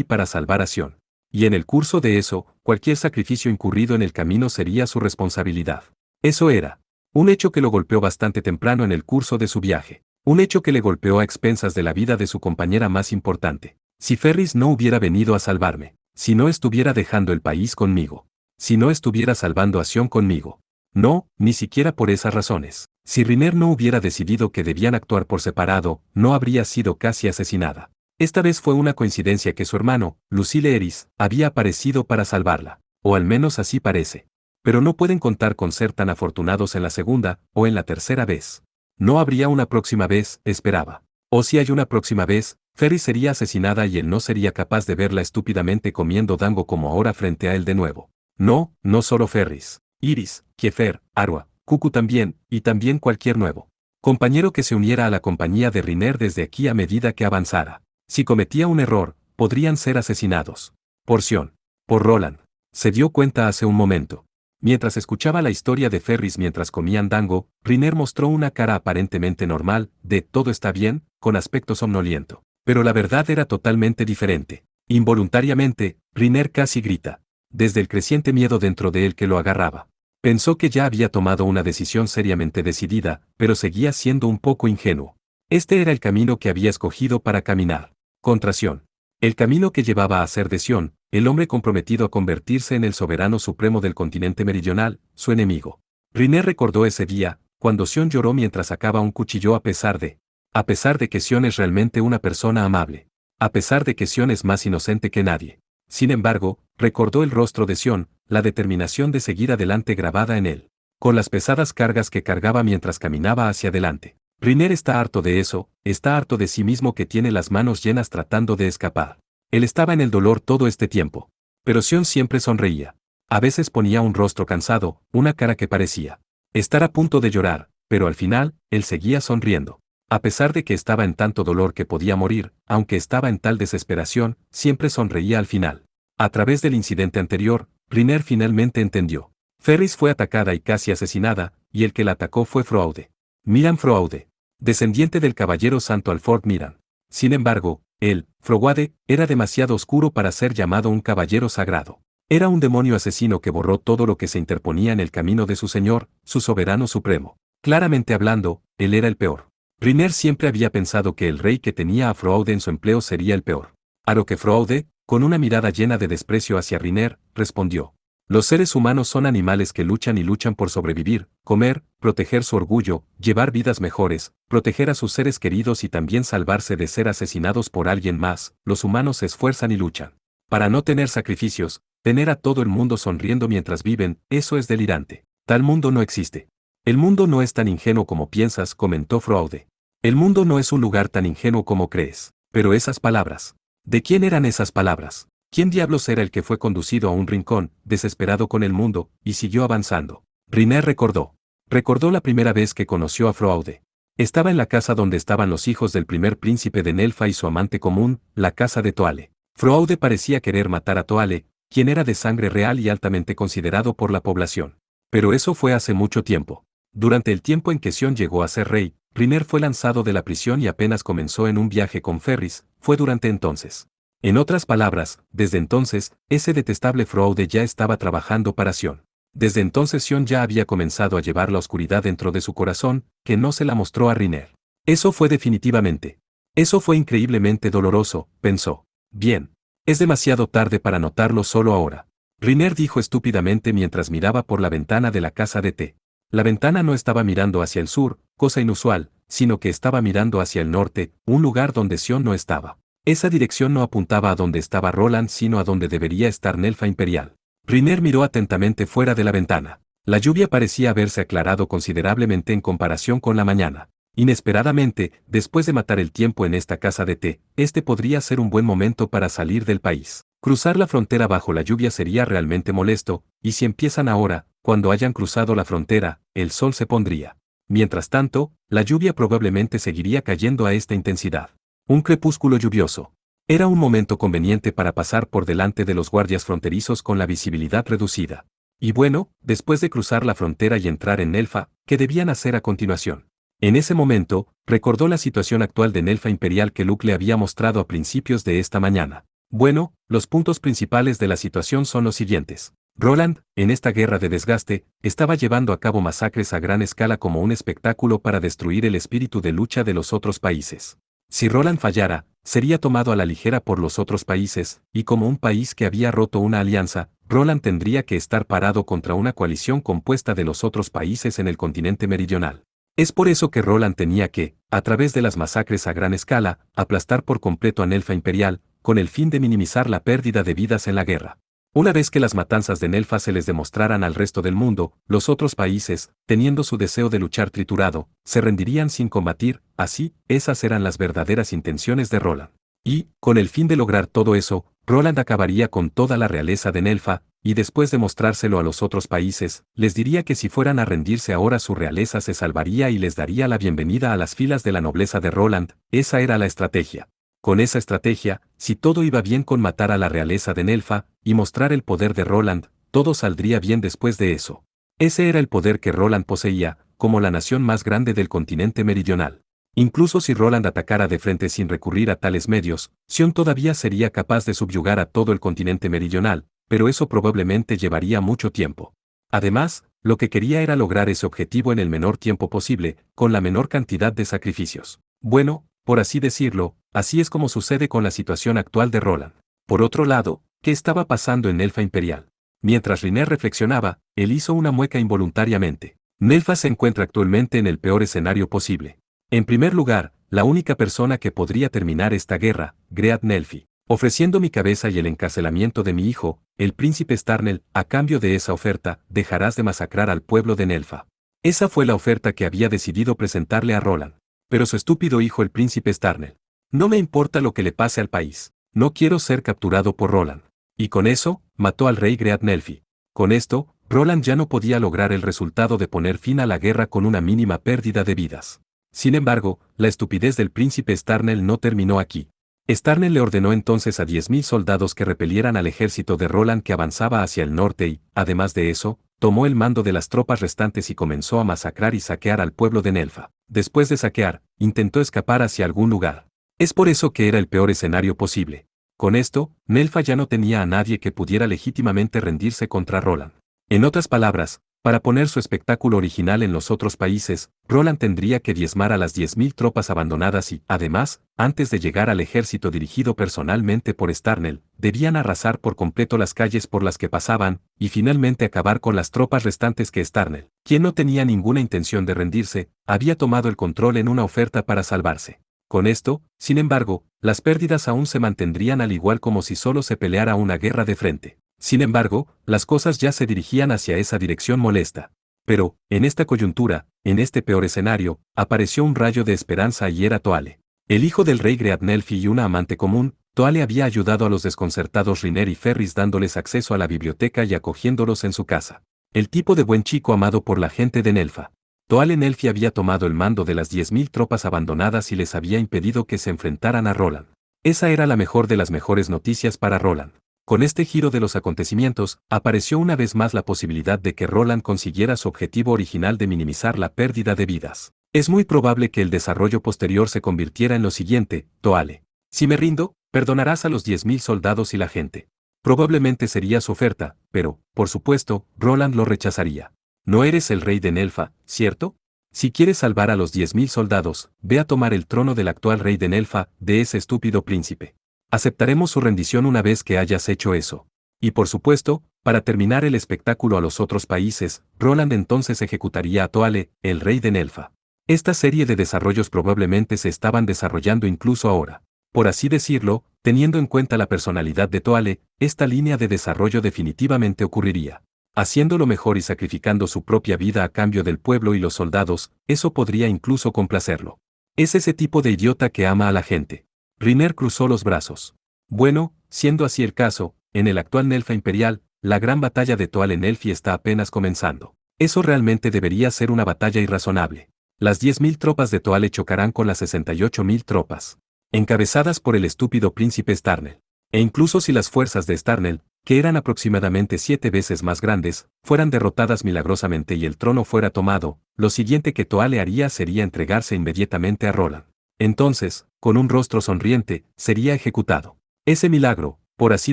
A: Para salvar a Sion. Y en el curso de eso, cualquier sacrificio incurrido en el camino sería su responsabilidad. Eso era un hecho que lo golpeó bastante temprano en el curso de su viaje. Un hecho que le golpeó a expensas de la vida de su compañera más importante. Si Ferris no hubiera venido a salvarme, si no estuviera dejando el país conmigo, si no estuviera salvando a Sion conmigo. No, ni siquiera por esas razones. Si Riner no hubiera decidido que debían actuar por separado, no habría sido casi asesinada. Esta vez fue una coincidencia que su hermano, Lucille Eris, había aparecido para salvarla. O al menos así parece. Pero no pueden contar con ser tan afortunados en la segunda, o en la tercera vez. No habría una próxima vez, esperaba. O si hay una próxima vez, Ferris sería asesinada y él no sería capaz de verla estúpidamente comiendo dango como ahora frente a él de nuevo. No, no solo Ferris. Iris, Kiefer, Arwa, Cuckoo también, y también cualquier nuevo compañero que se uniera a la compañía de Riner desde aquí a medida que avanzara. Si cometía un error, podrían ser asesinados. Por Sion. Por Roland. Se dio cuenta hace un momento. Mientras escuchaba la historia de Ferris mientras comían dango, Riner mostró una cara aparentemente normal, de «todo está bien», con aspecto somnoliento. Pero la verdad era totalmente diferente. Involuntariamente, Riner casi grita. Desde el creciente miedo dentro de él que lo agarraba. Pensó que ya había tomado una decisión seriamente decidida, pero seguía siendo un poco ingenuo. Este era el camino que había escogido para caminar. Contra Sion. El camino que llevaba a ser de Sion, el hombre comprometido a convertirse en el soberano supremo del continente meridional, su enemigo. Riner recordó ese día, cuando Sion lloró mientras sacaba un cuchillo a pesar de que Sion es realmente una persona amable. A pesar de que Sion es más inocente que nadie. Sin embargo, recordó el rostro de Sion, la determinación de seguir adelante grabada en él. Con las pesadas cargas que cargaba mientras caminaba hacia adelante. Riner está harto de eso, está harto de sí mismo que tiene las manos llenas tratando de escapar. Él estaba en el dolor todo este tiempo. Pero Sion siempre sonreía. A veces ponía un rostro cansado, una cara que parecía estar a punto de llorar, pero al final, él seguía sonriendo. A pesar de que estaba en tanto dolor que podía morir, aunque estaba en tal desesperación, siempre sonreía al final. A través del incidente anterior, Riner finalmente entendió. Ferris fue atacada y casi asesinada, y el que la atacó fue Froaude. Miran Froaude, descendiente del caballero Santo Alford Miran. Sin embargo, él, Froaude, era demasiado oscuro para ser llamado un caballero sagrado. Era un demonio asesino que borró todo lo que se interponía en el camino de su señor, su soberano supremo. Claramente hablando, él era el peor. Riner siempre había pensado que el rey que tenía a Froaude en su empleo sería el peor. A lo que Froaude, con una mirada llena de desprecio hacia Riner, respondió. Los seres humanos son animales que luchan y luchan por sobrevivir, comer, proteger su orgullo, llevar vidas mejores, proteger a sus seres queridos y también salvarse de ser asesinados por alguien más. Los humanos se esfuerzan y luchan. Para no tener sacrificios, tener a todo el mundo sonriendo mientras viven, eso es delirante. Tal mundo no existe. El mundo no es tan ingenuo como piensas, comentó Froaude. El mundo no es un lugar tan ingenuo como crees. Pero esas palabras. ¿De quién eran esas palabras? ¿Quién diablos era el que fue conducido a un rincón, desesperado con el mundo, y siguió avanzando? Riner recordó. Recordó la primera vez que conoció a Froaude. Estaba en la casa donde estaban los hijos del primer príncipe de Nelfa y su amante común, la casa de Toale. Froaude parecía querer matar a Toale, quien era de sangre real y altamente considerado por la población. Pero eso fue hace mucho tiempo. Durante el tiempo en que Sion llegó a ser rey, Riner fue lanzado de la prisión y apenas comenzó en un viaje con Ferris, fue durante entonces. En otras palabras, desde entonces, ese detestable Froaude ya estaba trabajando para Sion. Desde entonces Sion ya había comenzado a llevar la oscuridad dentro de su corazón, que no se la mostró a Riner. Eso fue definitivamente. Eso fue increíblemente doloroso, pensó. Bien. Es demasiado tarde para notarlo solo ahora. Riner dijo estúpidamente mientras miraba por la ventana de la casa de té. La ventana no estaba mirando hacia el sur, cosa inusual, sino que estaba mirando hacia el norte, un lugar donde Sion no estaba. Esa dirección no apuntaba a donde estaba Roland sino a donde debería estar Nelfa Imperial. Riner miró atentamente fuera de la ventana. La lluvia parecía haberse aclarado considerablemente en comparación con la mañana. Inesperadamente, después de matar el tiempo en esta casa de té, este podría ser un buen momento para salir del país. Cruzar la frontera bajo la lluvia sería realmente molesto, y si empiezan ahora, cuando hayan cruzado la frontera, el sol se pondría. Mientras tanto, la lluvia probablemente seguiría cayendo a esta intensidad. Un crepúsculo lluvioso. Era un momento conveniente para pasar por delante de los guardias fronterizos con la visibilidad reducida. Y bueno, después de cruzar la frontera y entrar en Nelfa, ¿qué debían hacer a continuación? En ese momento, recordó la situación actual de Nelfa Imperial que Luke le había mostrado a principios de esta mañana. Bueno, los puntos principales de la situación son los siguientes. Roland, en esta guerra de desgaste, estaba llevando a cabo masacres a gran escala como un espectáculo para destruir el espíritu de lucha de los otros países. Si Roland fallara, sería tomado a la ligera por los otros países, y como un país que había roto una alianza, Roland tendría que estar parado contra una coalición compuesta de los otros países en el continente meridional. Es por eso que Roland tenía que, a través de las masacres a gran escala, aplastar por completo a Nelfa Imperial, con el fin de minimizar la pérdida de vidas en la guerra. Una vez que las matanzas de Nelfa se les demostraran al resto del mundo, los otros países, teniendo su deseo de luchar triturado, se rendirían sin combatir, así, esas eran las verdaderas intenciones de Roland. Y, con el fin de lograr todo eso, Roland acabaría con toda la realeza de Nelfa, y después de mostrárselo a los otros países, les diría que si fueran a rendirse ahora su realeza se salvaría y les daría la bienvenida a las filas de la nobleza de Roland, esa era la estrategia. Con esa estrategia, si todo iba bien con matar a la realeza de Nelfa, y mostrar el poder de Roland, todo saldría bien después de eso. Ese era el poder que Roland poseía, como la nación más grande del continente meridional. Incluso si Roland atacara de frente sin recurrir a tales medios, Sion todavía sería capaz de subyugar a todo el continente meridional, pero eso probablemente llevaría mucho tiempo. Además, lo que quería era lograr ese objetivo en el menor tiempo posible, con la menor cantidad de sacrificios. Bueno, por así decirlo, Así es como sucede con la situación actual de Roland. Por otro lado, ¿qué estaba pasando en Nelfa Imperial? Mientras Riner reflexionaba, él hizo una mueca involuntariamente. Nelfa se encuentra actualmente en el peor escenario posible. En primer lugar, la única persona que podría terminar esta guerra, Great Nelfi, ofreciendo mi cabeza y el encarcelamiento de mi hijo, el príncipe Starnel, a cambio de esa oferta, dejarás de masacrar al pueblo de Nelfa. Esa fue la oferta que había decidido presentarle a Roland. Pero su estúpido hijo el príncipe Starnel. No me importa lo que le pase al país. No quiero ser capturado por Roland. Y con eso, mató al rey Great Nelfi. Con esto, Roland ya no podía lograr el resultado de poner fin a la guerra con una mínima pérdida de vidas. Sin embargo, la estupidez del príncipe Starnel no terminó aquí. Starnel le ordenó entonces a 10.000 soldados que repelieran al ejército de Roland que avanzaba hacia el norte y, además de eso, tomó el mando de las tropas restantes y comenzó a masacrar y saquear al pueblo de Nelfa. Después de saquear, intentó escapar hacia algún lugar. Es por eso que era el peor escenario posible. Con esto, Nelfa ya no tenía a nadie que pudiera legítimamente rendirse contra Roland. En otras palabras, para poner su espectáculo original en los otros países, Roland tendría que diezmar a las 10.000 tropas abandonadas y, además, antes de llegar al ejército dirigido personalmente por Starnel, debían arrasar por completo las calles por las que pasaban, y finalmente acabar con las tropas restantes que Starnel, quien no tenía ninguna intención de rendirse, había tomado el control en una oferta para salvarse. Con esto, sin embargo, las pérdidas aún se mantendrían al igual como si solo se peleara una guerra de frente. Sin embargo, las cosas ya se dirigían hacia esa dirección molesta. Pero, en esta coyuntura, en este peor escenario, apareció un rayo de esperanza y era Toale. El hijo del rey Great Nelfi y una amante común, Toale había ayudado a los desconcertados Riner y Ferris dándoles acceso a la biblioteca y acogiéndolos en su casa. El tipo de buen chico amado por la gente de Nelfa. Toale Nelfi había tomado el mando de las 10.000 tropas abandonadas y les había impedido que se enfrentaran a Roland. Esa era la mejor de las mejores noticias para Roland. Con este giro de los acontecimientos, apareció una vez más la posibilidad de que Roland consiguiera su objetivo original de minimizar la pérdida de vidas. Es muy probable que el desarrollo posterior se convirtiera en lo siguiente: Toale, si me rindo, perdonarás a los 10.000 soldados y la gente. Probablemente sería su oferta, pero, por supuesto, Roland lo rechazaría. No eres el rey de Nelfa, ¿cierto? Si quieres salvar a los 10.000 soldados, ve a tomar el trono del actual rey de Nelfa, de ese estúpido príncipe. Aceptaremos su rendición una vez que hayas hecho eso. Y por supuesto, para terminar el espectáculo a los otros países, Roland entonces ejecutaría a Toale, el rey de Nelfa. Esta serie de desarrollos probablemente se estaban desarrollando incluso ahora. Por así decirlo, teniendo en cuenta la personalidad de Toale, esta línea de desarrollo definitivamente ocurriría. Haciéndolo mejor y sacrificando su propia vida a cambio del pueblo y los soldados, eso podría incluso complacerlo. Es ese tipo de idiota que ama a la gente. Riner cruzó los brazos. Bueno, siendo así el caso, en el actual Nelfa Imperial, la gran batalla de Toale Nelfi está apenas comenzando. Eso realmente debería ser una batalla irrazonable. Las 10.000 tropas de Toale chocarán con las 68.000 tropas, encabezadas por el estúpido príncipe Starnel. E incluso si las fuerzas de Starnel, que eran aproximadamente 7 veces más grandes, fueran derrotadas milagrosamente y el trono fuera tomado, lo siguiente que Toale haría sería entregarse inmediatamente a Roland. Entonces, con un rostro sonriente, sería ejecutado. Ese milagro, por así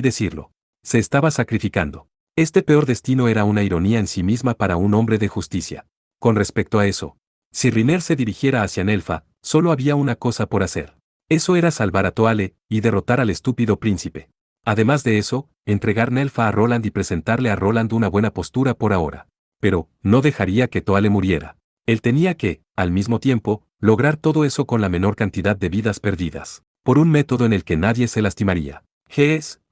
A: decirlo, se estaba sacrificando. Este peor destino era una ironía en sí misma para un hombre de justicia. Con respecto a eso, si Riner se dirigiera hacia Nelfa, solo había una cosa por hacer. Eso era salvar a Toale y derrotar al estúpido príncipe. Además de eso, entregar Nelfa a Roland y presentarle a Roland una buena postura por ahora. Pero, no dejaría que Toale muriera. Él tenía que, al mismo tiempo, lograr todo eso con la menor cantidad de vidas perdidas, por un método en el que nadie se lastimaría.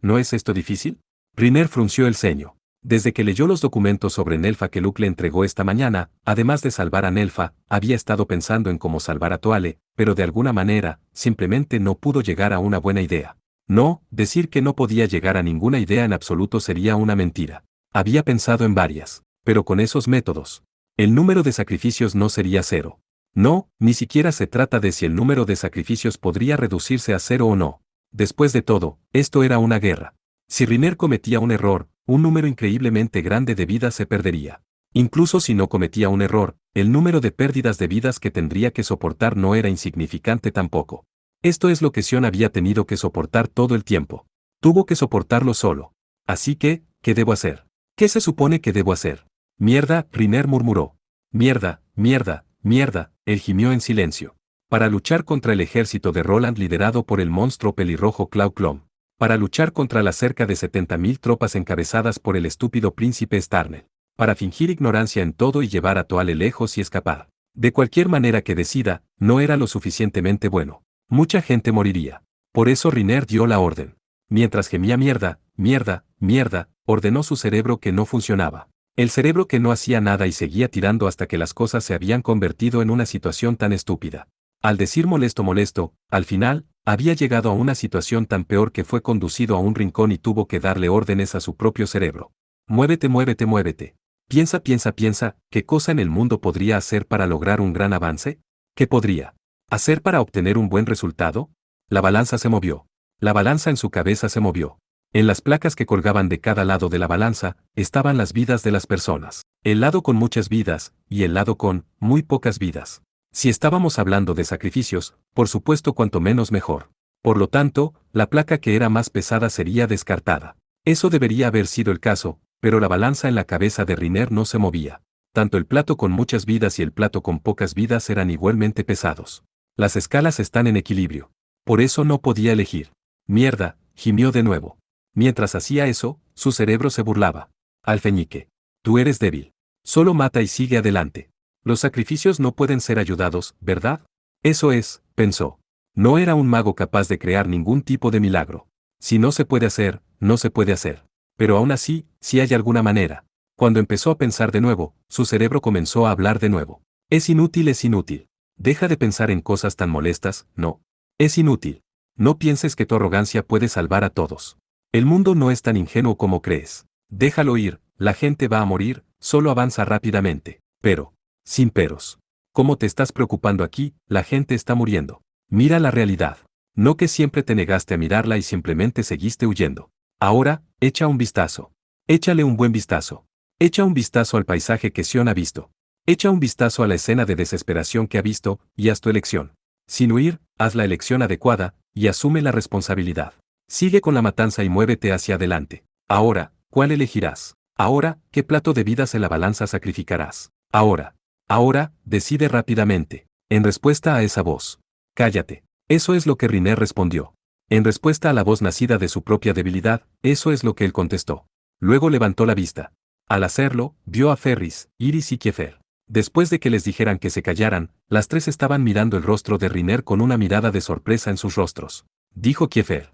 A: ¿No es esto difícil? Riner frunció el ceño. Desde que leyó los documentos sobre Nelfa que Luke le entregó esta mañana, además de salvar a Nelfa, había estado pensando en cómo salvar a Toale, pero de alguna manera, simplemente no pudo llegar a una buena idea. No, decir que no podía llegar a ninguna idea en absoluto sería una mentira. Había pensado en varias, pero con esos métodos, el número de sacrificios no sería cero. No, ni siquiera se trata de si el número de sacrificios podría reducirse a cero o no. Después de todo, esto era una guerra. Si Riner cometía un error, un número increíblemente grande de vidas se perdería. Incluso si no cometía un error, el número de pérdidas de vidas que tendría que soportar no era insignificante tampoco. Esto es lo que Sion había tenido que soportar todo el tiempo. Tuvo que soportarlo solo. Así que, ¿qué debo hacer? ¿Qué se supone que debo hacer? Mierda, Riner murmuró. Mierda, mierda, mierda, él gimió en silencio. Para luchar contra el ejército de Roland liderado por el monstruo pelirrojo Clau Clom. Para luchar contra las cerca de 70.000 tropas encabezadas por el estúpido príncipe Starnel. Para fingir ignorancia en todo y llevar a Toale lejos y escapar. De cualquier manera que decida, no era lo suficientemente bueno. Mucha gente moriría. Por eso Riner dio la orden. Mientras gemía mierda, mierda, mierda, ordenó su cerebro que no funcionaba. El cerebro que no hacía nada y seguía tirando hasta que las cosas se habían convertido en una situación tan estúpida. Al decir molesto molesto, al final, había llegado a una situación tan peor que fue conducido a un rincón y tuvo que darle órdenes a su propio cerebro. Muévete, muévete, muévete. Piensa, piensa, piensa, ¿qué cosa en el mundo podría hacer para lograr un gran avance? ¿Qué podría hacer para obtener un buen resultado? La balanza se movió. La balanza en su cabeza se movió. En las placas que colgaban de cada lado de la balanza, estaban las vidas de las personas. El lado con muchas vidas, y el lado con muy pocas vidas. Si estábamos hablando de sacrificios, por supuesto cuanto menos mejor. Por lo tanto, la placa que era más pesada sería descartada. Eso debería haber sido el caso, pero la balanza en la cabeza de Riner no se movía. Tanto el plato con muchas vidas y el plato con pocas vidas eran igualmente pesados. Las escalas están en equilibrio. Por eso no podía elegir. Mierda, gimió de nuevo. Mientras hacía eso, su cerebro se burlaba. Alfeñique. Tú eres débil. Solo mata y sigue adelante. Los sacrificios no pueden ser ayudados, ¿verdad? Eso es, pensó. No era un mago capaz de crear ningún tipo de milagro. Si no se puede hacer, no se puede hacer. Pero aún así, si hay alguna manera. Cuando empezó a pensar de nuevo, su cerebro comenzó a hablar de nuevo. Es inútil, es inútil. Deja de pensar en cosas tan molestas, no. Es inútil. No pienses que tu arrogancia puede salvar a todos. El mundo no es tan ingenuo como crees. Déjalo ir, la gente va a morir, solo avanza rápidamente. Pero, sin peros. ¿Cómo te estás preocupando aquí? La gente está muriendo. Mira la realidad. No que siempre te negaste a mirarla y simplemente seguiste huyendo. Ahora, echa un vistazo. Échale un buen vistazo. Echa un vistazo al paisaje que Sion ha visto. Echa un vistazo a la escena de desesperación que ha visto, y haz tu elección. Sin huir, haz la elección adecuada, y asume la responsabilidad. Sigue con la matanza y muévete hacia adelante. Ahora, ¿cuál elegirás? Ahora, ¿qué plato de vidas en la balanza sacrificarás? Ahora, decide rápidamente. En respuesta a esa voz. Cállate. Eso es lo que Riner respondió. En respuesta a la voz nacida de su propia debilidad, eso es lo que él contestó. Luego levantó la vista. Al hacerlo, vio a Ferris, Iris y Kiefer. Después de que les dijeran que se callaran, las tres estaban mirando el rostro de Riner con una mirada de sorpresa en sus rostros. Dijo Kiefer.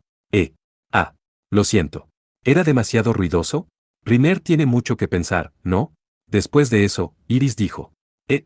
A: Lo siento. ¿Era demasiado ruidoso? Riner tiene mucho que pensar, ¿no? Después de eso, Iris dijo.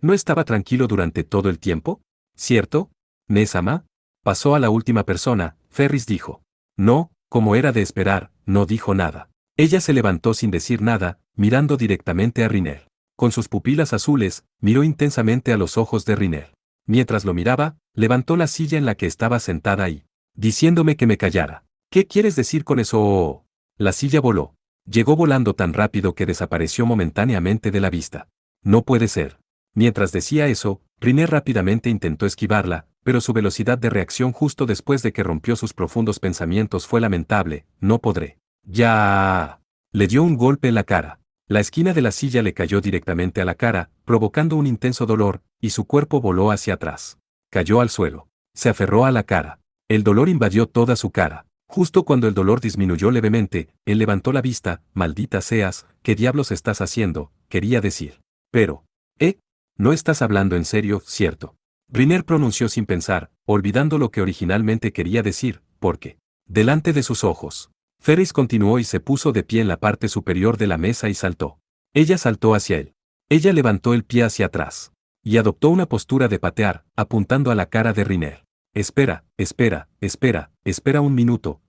A: ¿No estaba tranquilo durante todo el tiempo? ¿Cierto? ¿Nesama? Pasó a la última persona, Ferris dijo. No, como era de esperar, no dijo nada. Ella se levantó sin decir nada, mirando directamente a Riner. Con sus pupilas azules, miró intensamente a los ojos de Riner. Mientras lo miraba, levantó la silla en la que estaba sentada y, diciéndome que me callara. ¿Qué quieres decir con eso? La silla voló. Llegó volando tan rápido que desapareció momentáneamente de la vista. No puede ser. Mientras decía eso, Riner rápidamente intentó esquivarla, pero su velocidad de reacción justo después de que rompió sus profundos pensamientos fue lamentable. No podré. ¡Ya! Le dio un golpe en la cara. La esquina de la silla le cayó directamente a la cara, provocando un intenso dolor, y su cuerpo voló hacia atrás. Cayó al suelo. Se aferró a la cara. El dolor invadió toda su cara. Justo cuando el dolor disminuyó levemente, él levantó la vista. Maldita seas, ¿qué diablos estás haciendo? Quería decir. Pero, no estás hablando en serio, ¿cierto? Riner pronunció sin pensar, olvidando lo que originalmente quería decir, porque, delante de sus ojos, Ferris continuó y se puso de pie en la parte superior de la mesa y saltó. Ella saltó hacia él. Ella levantó el pie hacia atrás. Y adoptó una postura de patear, apuntando a la cara de Riner. Espera un minuto,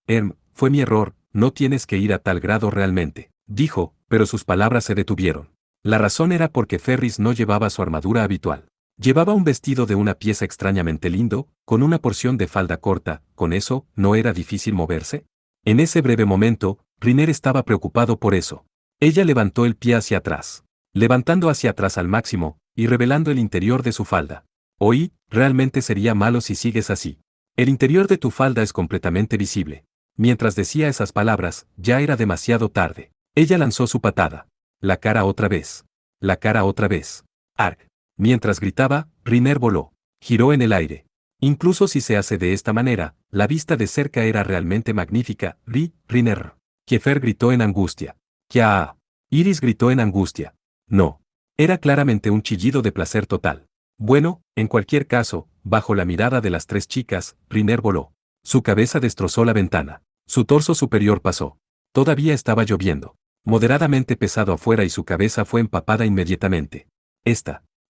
A: fue mi error, no tienes que ir a tal grado realmente, dijo, pero sus palabras se detuvieron. La razón era porque Ferris no llevaba su armadura habitual. Llevaba un vestido de una pieza extrañamente lindo, con una porción de falda corta, ¿con eso no era difícil moverse? En ese breve momento, Riner estaba preocupado por eso. Ella levantó el pie hacia atrás, levantando hacia atrás al máximo, y revelando el interior de su falda. Oí, realmente sería malo si sigues así. El interior de tu falda es completamente visible. Mientras decía esas palabras, ya era demasiado tarde. Ella lanzó su patada. La cara otra vez. La cara otra vez. Arg. Mientras gritaba, Riner voló. Giró en el aire. Incluso si se hace de esta manera, la vista de cerca era realmente magnífica. Riner. Kiefer gritó en angustia. ¡Kia! Iris gritó en angustia. No. Era claramente un chillido de placer total. Bueno, en cualquier caso, bajo la mirada de las tres chicas, Riner voló. Su cabeza destrozó la ventana. Su torso superior pasó. Todavía estaba lloviendo. Moderadamente pesado afuera y su cabeza fue empapada inmediatamente.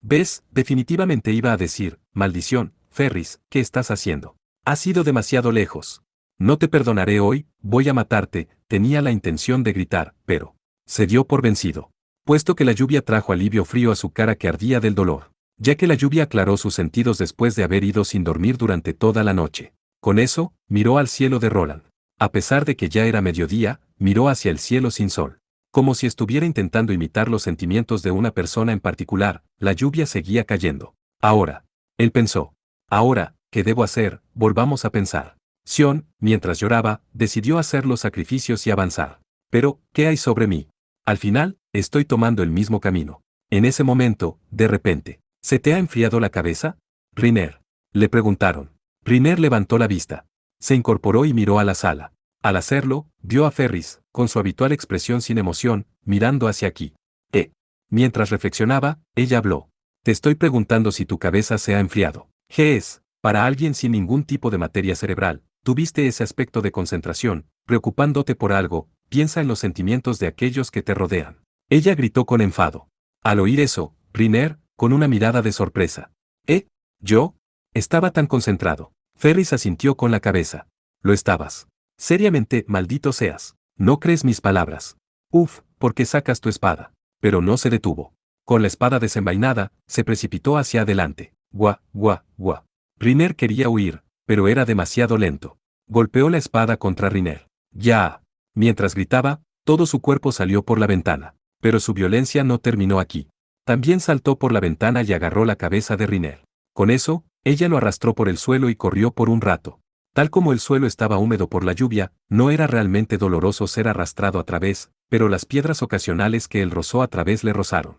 A: ¿Ves? Definitivamente iba a decir, maldición, Ferris, ¿qué estás haciendo? Has ido demasiado lejos. No te perdonaré hoy, voy a matarte, tenía la intención de gritar, pero se dio por vencido. Puesto que la lluvia trajo alivio frío a su cara que ardía del dolor. Ya que la lluvia aclaró sus sentidos después de haber ido sin dormir durante toda la noche. Con eso, miró al cielo de Roland. A pesar de que ya era mediodía, miró hacia el cielo sin sol. Como si estuviera intentando imitar los sentimientos de una persona en particular, la lluvia seguía cayendo. Ahora, él pensó. Ahora, ¿qué debo hacer? Volvamos a pensar. Sion, mientras lloraba, decidió hacer los sacrificios y avanzar. Pero, ¿qué hay sobre mí? Al final, estoy tomando el mismo camino. En ese momento, de repente, ¿se te ha enfriado la cabeza? Riner. Le preguntaron. Riner levantó la vista. Se incorporó y miró a la sala. Al hacerlo, vio a Ferris, con su habitual expresión sin emoción, mirando hacia aquí. Mientras reflexionaba, ella habló. Te estoy preguntando si tu cabeza se ha enfriado. Para alguien sin ningún tipo de materia cerebral, tuviste ese aspecto de concentración, preocupándote por algo, piensa en los sentimientos de aquellos que te rodean. Ella gritó con enfado. Al oír eso, Riner, con una mirada de sorpresa. ¿Yo? Estaba tan concentrado. Ferris asintió con la cabeza. Lo estabas. Seriamente, maldito seas. ¿No crees mis palabras? ¿Por qué sacas tu espada? Pero no se detuvo. Con la espada desenvainada, se precipitó hacia adelante. Guau. Riner quería huir, pero era demasiado lento. Golpeó la espada contra Riner. ¡Ya! Mientras gritaba, todo su cuerpo salió por la ventana. Pero su violencia no terminó aquí. También saltó por la ventana y agarró la cabeza de Riner. Con eso, ella lo arrastró por el suelo y corrió por un rato. Tal como el suelo estaba húmedo por la lluvia, no era realmente doloroso ser arrastrado a través, pero las piedras ocasionales que él rozó a través le rozaron.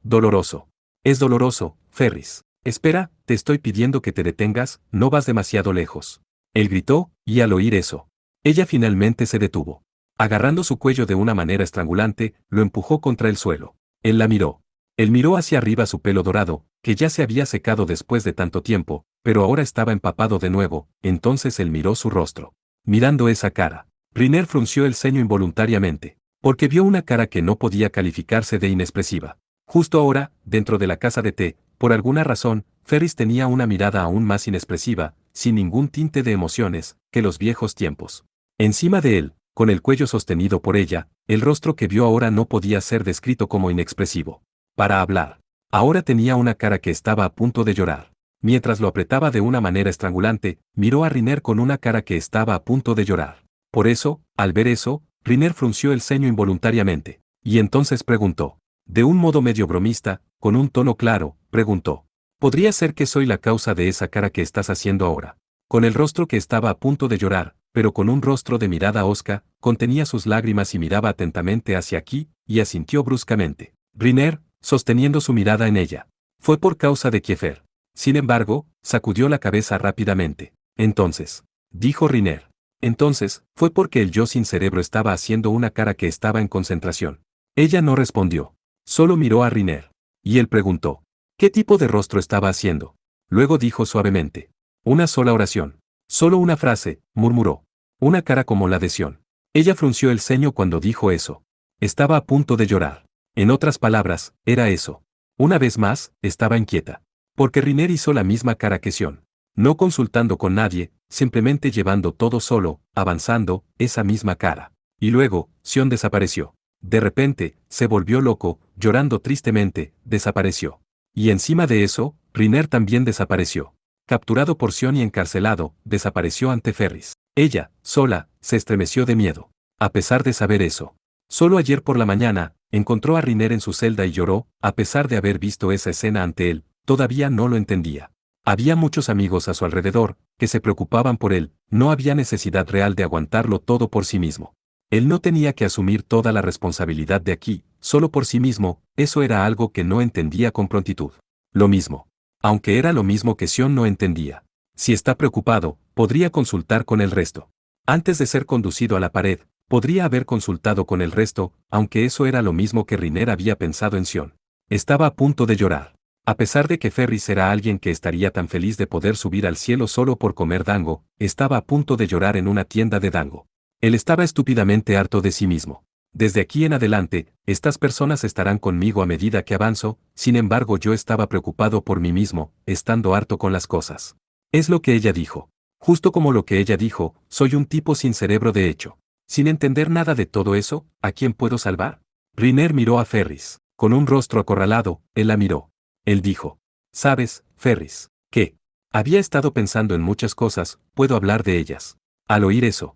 A: Doloroso. Es doloroso, Ferris. Espera, te estoy pidiendo que te detengas, no vas demasiado lejos. Él gritó, y al oír eso, ella finalmente se detuvo. Agarrando su cuello de una manera estrangulante, lo empujó contra el suelo. Él la miró. Él miró hacia arriba su pelo dorado, que ya se había secado después de tanto tiempo, pero ahora estaba empapado de nuevo, entonces él miró su rostro. Mirando esa cara, Riner frunció el ceño involuntariamente, porque vio una cara que no podía calificarse de inexpresiva. Justo ahora, dentro de la casa de té, por alguna razón, Ferris tenía una mirada aún más inexpresiva, sin ningún tinte de emociones, que los viejos tiempos. Encima de él, con el cuello sostenido por ella, el rostro que vio ahora no podía ser descrito como inexpresivo. Para hablar. Ahora tenía una cara que estaba a punto de llorar. Mientras lo apretaba de una manera estrangulante, miró a Riner con una cara que estaba a punto de llorar. Por eso, al ver eso, Riner frunció el ceño involuntariamente. Y entonces preguntó. De un modo medio bromista, con un tono claro, preguntó. ¿Podría ser que soy la causa de esa cara que estás haciendo ahora? Con el rostro que estaba a punto de llorar, pero con un rostro de mirada hosca, contenía sus lágrimas y miraba atentamente hacia aquí, y asintió bruscamente. Riner, sosteniendo su mirada en ella. Fue por causa de Kiefer. Sin embargo, sacudió la cabeza rápidamente. Entonces, dijo Riner. Entonces, fue porque el yo sin cerebro estaba haciendo una cara que estaba en concentración. Ella no respondió. Solo miró a Riner. Y él preguntó. ¿Qué tipo de rostro estaba haciendo? Luego dijo suavemente. Una sola oración. Solo una frase, murmuró. Una cara como la de Sion. Ella frunció el ceño cuando dijo eso. Estaba a punto de llorar. En otras palabras, era eso. Una vez más, estaba inquieta. Porque Riner hizo la misma cara que Sion. No consultando con nadie, simplemente llevando todo solo, avanzando, esa misma cara. Y luego, Sion desapareció. De repente, se volvió loco, llorando tristemente, desapareció. Y encima de eso, Riner también desapareció. Capturado por Sion y encarcelado, desapareció ante Ferris. Ella, sola, se estremeció de miedo. A pesar de saber eso. Solo ayer por la mañana, encontró a Riner en su celda y lloró, a pesar de haber visto esa escena ante él, todavía no lo entendía. Había muchos amigos a su alrededor, que se preocupaban por él, no había necesidad real de aguantarlo todo por sí mismo. Él no tenía que asumir toda la responsabilidad de aquí, solo por sí mismo, eso era algo que no entendía con prontitud. Lo mismo. Aunque era lo mismo que Sion no entendía. Si está preocupado, podría consultar con el resto. Antes de ser conducido a la pared, podría haber consultado con el resto, aunque eso era lo mismo que Riner había pensado en Sion. Estaba a punto de llorar. A pesar de que Ferris era alguien que estaría tan feliz de poder subir al cielo solo por comer dango, estaba a punto de llorar en una tienda de dango. Él estaba estúpidamente harto de sí mismo. Desde aquí en adelante, estas personas estarán conmigo a medida que avanzo, sin embargo yo estaba preocupado por mí mismo, estando harto con las cosas. Es lo que ella dijo. Justo como lo que ella dijo, soy un tipo sin cerebro de hecho. Sin entender nada de todo eso, ¿a quién puedo salvar? Riner miró a Ferris. Con un rostro acorralado, él la miró. Él dijo: ¿Sabes, Ferris, qué? Había estado pensando en muchas cosas, puedo hablar de ellas. Al oír eso,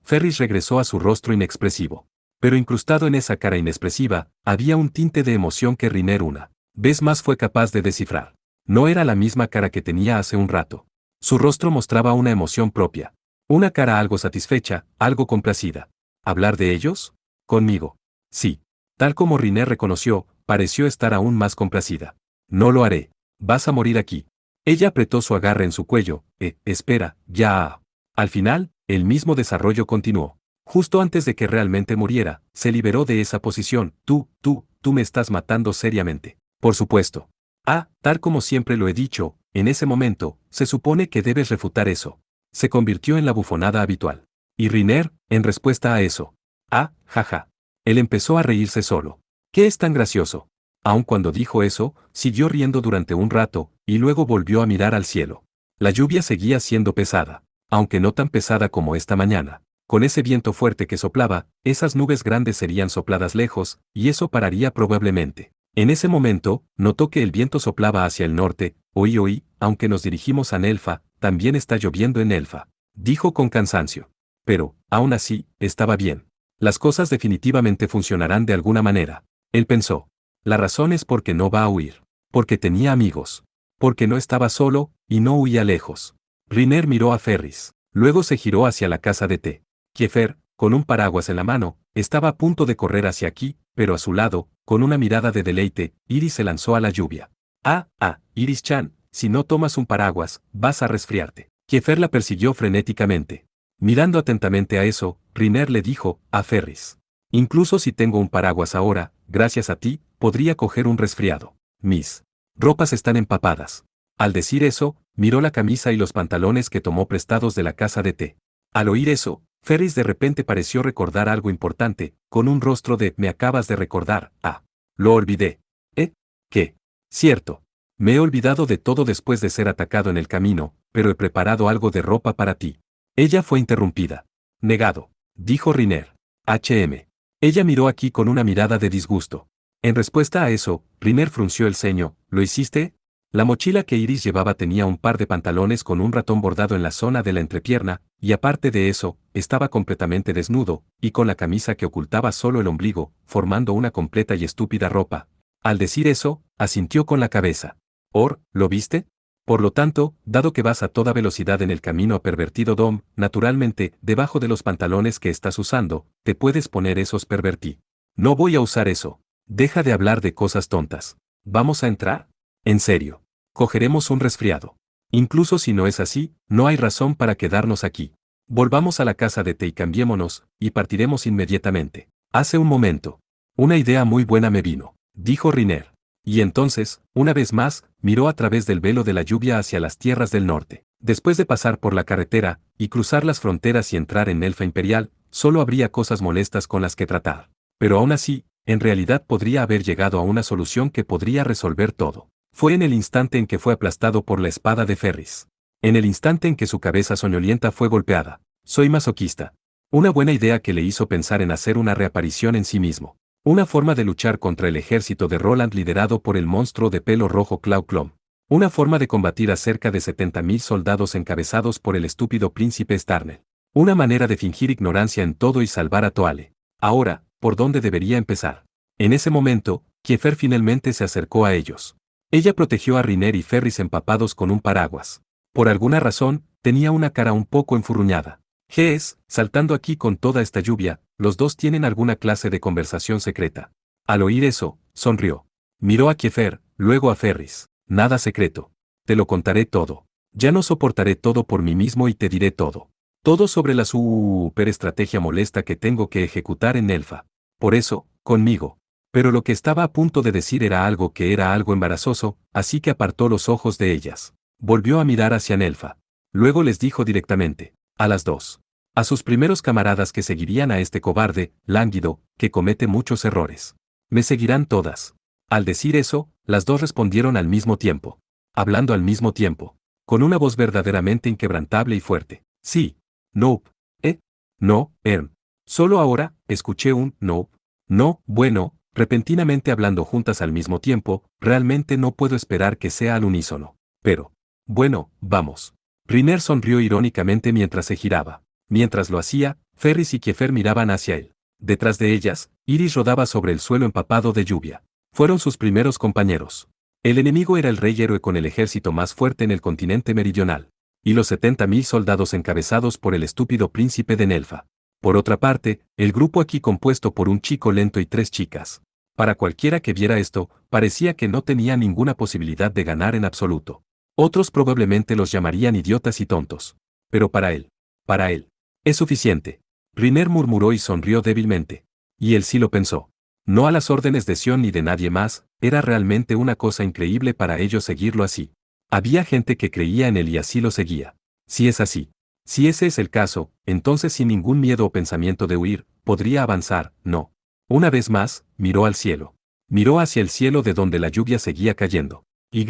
A: Ferris regresó a su rostro inexpresivo. Pero incrustado en esa cara inexpresiva, había un tinte de emoción que Riner una vez más fue capaz de descifrar. No era la misma cara que tenía hace un rato. Su rostro mostraba una emoción propia. Una cara algo satisfecha, algo complacida. ¿Hablar de ellos? ¿Conmigo? Sí. Tal como Riner reconoció, pareció estar aún más complacida. No lo haré. Vas a morir aquí. Ella apretó su agarre en su cuello. Espera, ya. Al final, el mismo desarrollo continuó. Justo antes de que realmente muriera, se liberó de esa posición. Tú me estás matando seriamente. Por supuesto. Tal como siempre lo he dicho, en ese momento, se supone que debes refutar eso. Se convirtió en la bufonada habitual. Y Riner, en respuesta a eso. Jaja. Él empezó a reírse solo. ¿Qué es tan gracioso? Aun cuando dijo eso, siguió riendo durante un rato, y luego volvió a mirar al cielo. La lluvia seguía siendo pesada, aunque no tan pesada como esta mañana. Con ese viento fuerte que soplaba, esas nubes grandes serían sopladas lejos, y eso pararía probablemente. En ese momento, notó que el viento soplaba hacia el norte. Oí, aunque nos dirigimos a Nelfa, también está lloviendo en Nelfa. Dijo con cansancio. Pero, aún así, estaba bien. Las cosas definitivamente funcionarán de alguna manera. Él pensó. La razón es porque no va a huir. Porque tenía amigos. Porque no estaba solo, y no huía lejos. Riner miró a Ferris. Luego se giró hacia la casa de té. Kiefer, con un paraguas en la mano, estaba a punto de correr hacia aquí, pero a su lado, con una mirada de deleite, Iris se lanzó a la lluvia. Iris-chan, si no tomas un paraguas, vas a resfriarte. Kiefer la persiguió frenéticamente. Mirando atentamente a eso, Riner le dijo a Ferris. Incluso si tengo un paraguas ahora, gracias a ti, podría coger un resfriado. Mis ropas están empapadas. Al decir eso, miró la camisa y los pantalones que tomó prestados de la casa de té. Al oír eso, Ferris de repente pareció recordar algo importante, con un rostro de «me acabas de recordar». Lo olvidé. ¿Qué? Cierto. Me he olvidado de todo después de ser atacado en el camino, pero he preparado algo de ropa para ti. Ella fue interrumpida. Negado. Dijo Riner. Ella miró aquí con una mirada de disgusto. En respuesta a eso, Riner frunció el ceño. ¿Lo hiciste? La mochila que Iris llevaba tenía un par de pantalones con un ratón bordado en la zona de la entrepierna, y aparte de eso, estaba completamente desnudo, y con la camisa que ocultaba solo el ombligo, formando una completa y estúpida ropa. Al decir eso, asintió con la cabeza. ¿Lo viste? Por lo tanto, dado que vas a toda velocidad en el camino a pervertido Dom, naturalmente, debajo de los pantalones que estás usando, te puedes poner esos pervertí. No voy a usar eso. Deja de hablar de cosas tontas. ¿Vamos a entrar? En serio. Cogeremos un resfriado. Incluso si no es así, no hay razón para quedarnos aquí. Volvamos a la casa de té y cambiémonos, y partiremos inmediatamente. Hace un momento. Una idea muy buena me vino, dijo Riner. Y entonces, una vez más, miró a través del velo de la lluvia hacia las tierras del norte. Después de pasar por la carretera, y cruzar las fronteras y entrar en Elfa Imperial, solo habría cosas molestas con las que tratar. Pero aún así, en realidad podría haber llegado a una solución que podría resolver todo. Fue en el instante en que fue aplastado por la espada de Ferris. En el instante en que su cabeza soñolienta fue golpeada. Soy masoquista. Una buena idea que le hizo pensar en hacer una reaparición en sí mismo. Una forma de luchar contra el ejército de Roland liderado por el monstruo de pelo rojo Clau Clom. Una forma de combatir a cerca de 70.000 soldados encabezados por el estúpido príncipe Starnel. Una manera de fingir ignorancia en todo y salvar a Toale. Ahora, ¿por dónde debería empezar? En ese momento, Kiefer finalmente se acercó a ellos. Ella protegió a Riner y Ferris empapados con un paraguas. Por alguna razón, tenía una cara un poco enfurruñada. Saltando aquí con toda esta lluvia, los dos tienen alguna clase de conversación secreta. Al oír eso, sonrió. Miró a Kiefer, luego a Ferris. Nada secreto. Te lo contaré todo. Ya no soportaré todo por mí mismo y te diré todo. Todo sobre la super estrategia molesta que tengo que ejecutar en Nelfa. Por eso, conmigo. Pero lo que estaba a punto de decir era algo embarazoso, así que apartó los ojos de ellas. Volvió a mirar hacia Nelfa. Luego les dijo directamente, a las dos. A sus primeros camaradas que seguirían a este cobarde, lánguido, que comete muchos errores. Me seguirán todas. Al decir eso, las dos respondieron al mismo tiempo. Hablando al mismo tiempo. Con una voz verdaderamente inquebrantable y fuerte. Sí. Nope. No, Solo ahora, escuché un no. No, bueno, repentinamente hablando juntas al mismo tiempo, realmente no puedo esperar que sea al unísono. Pero. Bueno, vamos. Riner sonrió irónicamente mientras se giraba. Mientras lo hacía, Ferris y Kiefer miraban hacia él. Detrás de ellas, Iris rodaba sobre el suelo empapado de lluvia. Fueron sus primeros compañeros. El enemigo era el rey héroe con el ejército más fuerte en el continente meridional. Y los 70.000 soldados encabezados por el estúpido príncipe de Nelfa. Por otra parte, el grupo aquí compuesto por un chico lento y 3 chicas. Para cualquiera que viera esto, parecía que no tenía ninguna posibilidad de ganar en absoluto. Otros probablemente los llamarían idiotas y tontos. Pero para él, es suficiente. Riner murmuró y sonrió débilmente. Y él sí lo pensó. No a las órdenes de Sion ni de nadie más, era realmente una cosa increíble para ellos seguirlo así. Había gente que creía en él y así lo seguía. Si es así, si ese es el caso, entonces sin ningún miedo o pensamiento de huir, podría avanzar, no. Una vez más, miró al cielo. Miró hacia el cielo de donde la lluvia seguía cayendo. Y.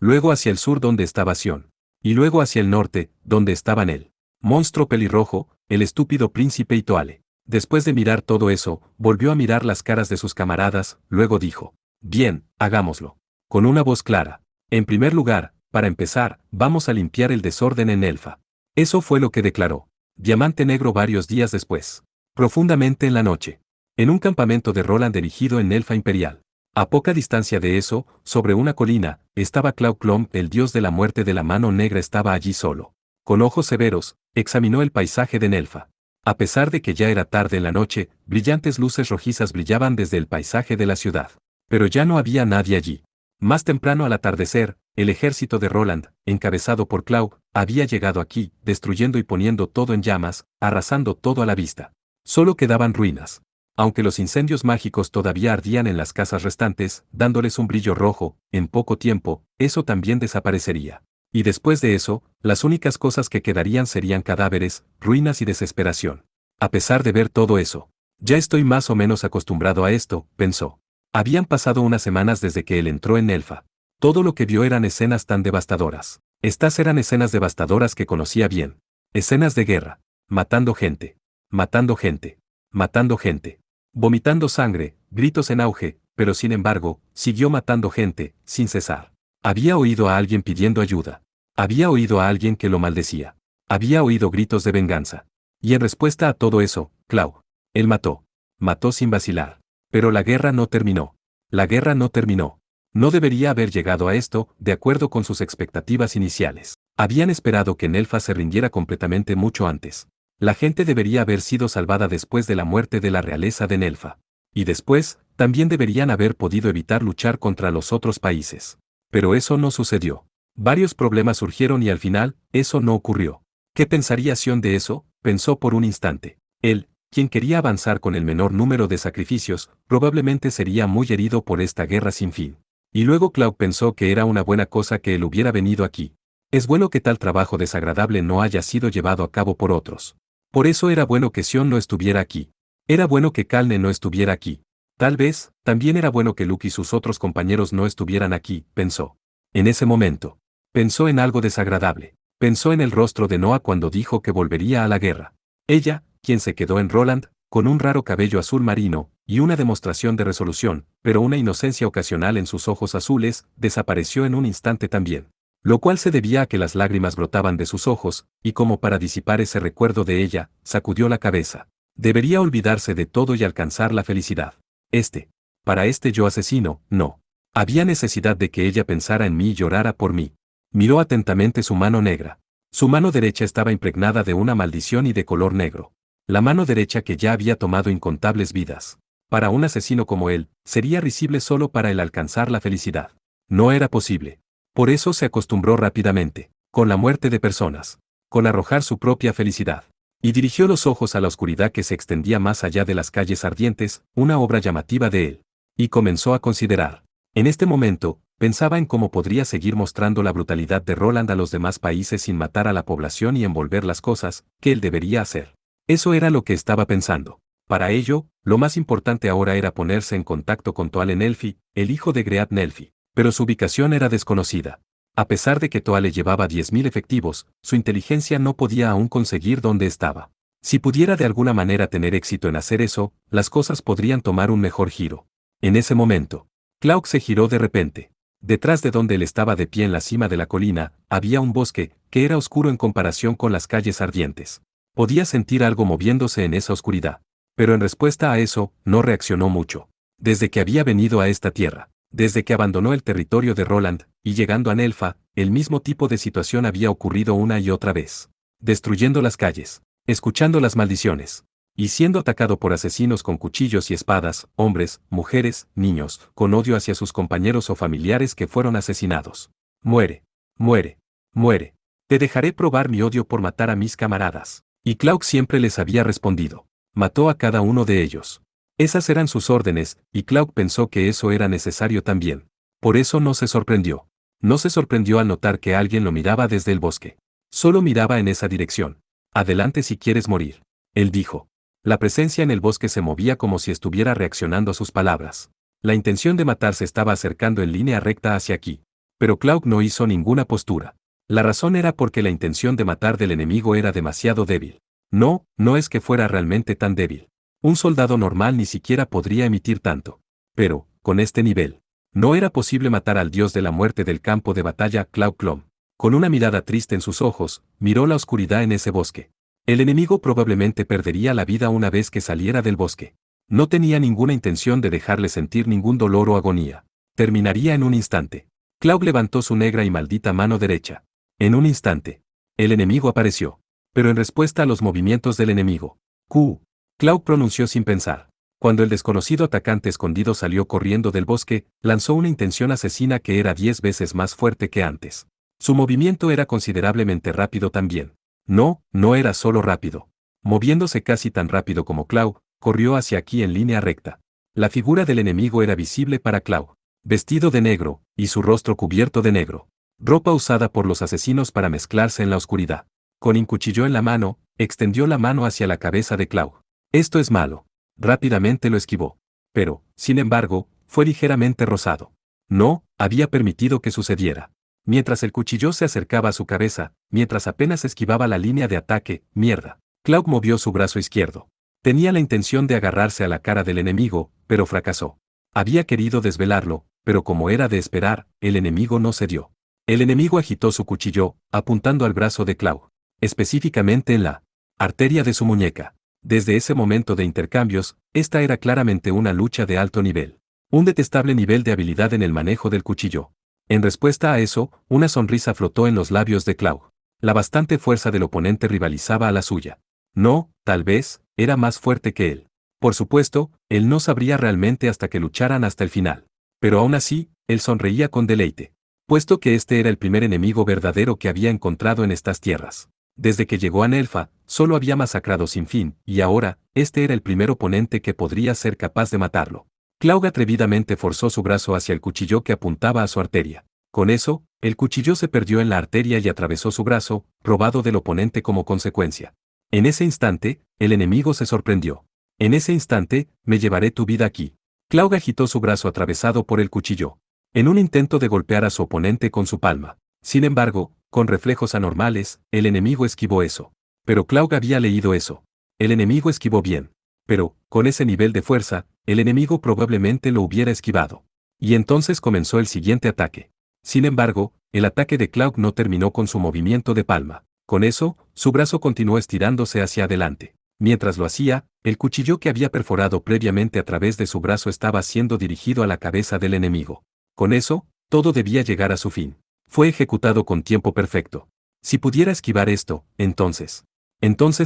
A: Luego hacia el sur donde estaba Sion. Y luego hacia el norte, donde estaban él. Monstruo pelirrojo, el estúpido príncipe Itoale. Después de mirar todo eso, volvió a mirar las caras de sus camaradas, luego dijo. Bien, hagámoslo. Con una voz clara. En primer lugar, para empezar, vamos a limpiar el desorden en Nelfa. Eso fue lo que declaró. Diamante Negro varios días después. Profundamente en la noche. En un campamento de Roland erigido en Nelfa Imperial. A poca distancia de eso, sobre una colina, estaba Clau Clom, el dios de la muerte de la mano negra estaba allí solo. Con ojos severos, examinó el paisaje de Nelfa. A pesar de que ya era tarde en la noche, brillantes luces rojizas brillaban desde el paisaje de la ciudad. Pero ya no había nadie allí. Más temprano al atardecer, el ejército de Roland, encabezado por Clau, había llegado aquí, destruyendo y poniendo todo en llamas, arrasando todo a la vista. Solo quedaban ruinas. Aunque los incendios mágicos todavía ardían en las casas restantes, dándoles un brillo rojo, en poco tiempo, eso también desaparecería. Y después de eso, las únicas cosas que quedarían serían cadáveres, ruinas y desesperación. A pesar de ver todo eso, ya estoy más o menos acostumbrado a esto, pensó. Habían pasado unas semanas desde que él entró en Nelfa. Todo lo que vio eran escenas tan devastadoras. Estas eran escenas devastadoras que conocía bien. Escenas de guerra. Matando gente. Matando gente. Matando gente. Vomitando sangre, gritos en auge, pero sin embargo, siguió matando gente, sin cesar. Había oído a alguien pidiendo ayuda. Había oído a alguien que lo maldecía. Había oído gritos de venganza. Y en respuesta a todo eso, Clau. Él mató. Mató sin vacilar. Pero la guerra no terminó. La guerra no terminó. No debería haber llegado a esto, de acuerdo con sus expectativas iniciales. Habían esperado que Nelfa se rindiera completamente mucho antes. La gente debería haber sido salvada después de la muerte de la realeza de Nelfa. Y después, también deberían haber podido evitar luchar contra los otros países. Pero eso no sucedió. Varios problemas surgieron y al final, eso no ocurrió. ¿Qué pensaría Sion de eso? Pensó por un instante. Él, quien quería avanzar con el menor número de sacrificios, probablemente sería muy herido por esta guerra sin fin. Y luego Clau pensó que era una buena cosa que él hubiera venido aquí. Es bueno que tal trabajo desagradable no haya sido llevado a cabo por otros. Por eso era bueno que Sion no estuviera aquí. Era bueno que Calne no estuviera aquí. Tal vez, también era bueno que Luke y sus otros compañeros no estuvieran aquí, pensó. En ese momento. Pensó en algo desagradable. Pensó en el rostro de Noah cuando dijo que volvería a la guerra. Ella, quien se quedó en Roland, con un raro cabello azul marino, y una demostración de resolución, pero una inocencia ocasional en sus ojos azules, desapareció en un instante también. Lo cual se debía a que las lágrimas brotaban de sus ojos, y como para disipar ese recuerdo de ella, sacudió la cabeza. Debería olvidarse de todo y alcanzar la felicidad. Para este yo asesino, no. Había necesidad de que ella pensara en mí y llorara por mí. Miró atentamente su mano negra. Su mano derecha estaba impregnada de una maldición y de color negro. La mano derecha que ya había tomado incontables vidas. Para un asesino como él, sería risible solo para el alcanzar la felicidad. No era posible. Por eso se acostumbró rápidamente. con la muerte de personas, con arrojar su propia felicidad. Y dirigió los ojos a la oscuridad que se extendía más allá de las calles ardientes, una obra llamativa de él. Y comenzó a considerar. En este momento, pensaba en cómo podría seguir mostrando la brutalidad de Roland a los demás países sin matar a la población y envolver las cosas que él debería hacer. Eso era lo que estaba pensando. Para ello, lo más importante ahora era ponerse en contacto con Toale Nelfi, el hijo de Great Nelfi. Pero su ubicación era desconocida. A pesar de que Toale llevaba 10.000 efectivos, su inteligencia no podía aún conseguir dónde estaba. Si pudiera de alguna manera tener éxito en hacer eso, las cosas podrían tomar un mejor giro. En ese momento, Cloud se giró de repente. Detrás de donde él estaba de pie en la cima de la colina, había un bosque, que era oscuro en comparación con las calles ardientes. Podía sentir algo moviéndose en esa oscuridad. Pero en respuesta a eso, no reaccionó mucho. Desde que había venido a esta tierra, desde que abandonó el territorio de Roland, y llegando a Nelfa, el mismo tipo de situación había ocurrido una y otra vez. Destruyendo las calles, escuchando las maldiciones, y siendo atacado por asesinos con cuchillos y espadas, hombres, mujeres, niños, con odio hacia sus compañeros o familiares que fueron asesinados. Muere, muere, muere. Te dejaré probar mi odio por matar a mis camaradas. Y Cloud siempre les había respondido. Mató a cada uno de ellos. Esas eran sus órdenes, y Cloud pensó que eso era necesario también. Por eso no se sorprendió. No se sorprendió al notar que alguien lo miraba desde el bosque. Solo miraba en esa dirección. Adelante si quieres morir. Él dijo. La presencia en el bosque se movía como si estuviera reaccionando a sus palabras. La intención de matar se estaba acercando en línea recta hacia aquí. Pero Cloud no hizo ninguna postura. La razón era porque la intención de matar del enemigo era demasiado débil. No, no es que fuera realmente tan débil. Un soldado normal ni siquiera podría emitir tanto. Pero, con este nivel, no era posible matar al dios de la muerte del campo de batalla, Cloud Clom. Con una mirada triste en sus ojos, miró la oscuridad en ese bosque. El enemigo probablemente perdería la vida una vez que saliera del bosque. No tenía ninguna intención de dejarle sentir ningún dolor o agonía. Terminaría en un instante. Cloud levantó su negra y maldita mano derecha. En un instante, el enemigo apareció. Pero en respuesta a los movimientos del enemigo, Cloud pronunció sin pensar. Cuando el desconocido atacante escondido salió corriendo del bosque, lanzó una intención asesina que era 10 veces más fuerte que antes. Su movimiento era considerablemente rápido también. No, no era solo rápido. Moviéndose casi tan rápido como Cloud, corrió hacia aquí en línea recta. La figura del enemigo era visible para Cloud. Vestido de negro, y su rostro cubierto de negro. Ropa usada por los asesinos para mezclarse en la oscuridad. Con un cuchillo en la mano, extendió la mano hacia la cabeza de Cloud. Esto es malo. Rápidamente lo esquivó. Pero, sin embargo, fue ligeramente rozado. No, había permitido que sucediera. Mientras el cuchillo se acercaba a su cabeza, mientras apenas esquivaba la línea de ataque, mierda. Cloud movió su brazo izquierdo. Tenía la intención de agarrarse a la cara del enemigo, pero fracasó. Había querido desvelarlo, pero como era de esperar, el enemigo no cedió. El enemigo agitó su cuchillo, apuntando al brazo de Cloud. Específicamente en la arteria de su muñeca. Desde ese momento de intercambios, esta era claramente una lucha de alto nivel. Un detestable nivel de habilidad en el manejo del cuchillo. En respuesta a eso, una sonrisa flotó en los labios de Cloud. La bastante fuerza del oponente rivalizaba a la suya. No, tal vez, era más fuerte que él. Por supuesto, él no sabría realmente hasta que lucharan hasta el final. Pero aún así, él sonreía con deleite. Puesto que este era el primer enemigo verdadero que había encontrado en estas tierras. Desde que llegó a Nelfa, solo había masacrado sin fin, y ahora, este era el primer oponente que podría ser capaz de matarlo. Cloud atrevidamente forzó su brazo hacia el cuchillo que apuntaba a su arteria. Con eso, el cuchillo se perdió en la arteria y atravesó su brazo, robado del oponente como consecuencia. En ese instante, el enemigo se sorprendió. En ese instante, me llevaré tu vida aquí. Cloud agitó su brazo atravesado por el cuchillo. En un intento de golpear a su oponente con su palma. Sin embargo, con reflejos anormales, el enemigo esquivó eso. Pero Cloud había leído eso. El enemigo esquivó bien. Pero, con ese nivel de fuerza, el enemigo probablemente lo hubiera esquivado. Y entonces comenzó el siguiente ataque. Sin embargo, el ataque de Cloud no terminó con su movimiento de palma. Con eso, su brazo continuó estirándose hacia adelante. Mientras lo hacía, el cuchillo que había perforado previamente a través de su brazo estaba siendo dirigido a la cabeza del enemigo. Con eso, todo debía llegar a su fin. Fue ejecutado con tiempo perfecto. Si pudiera esquivar esto, entonces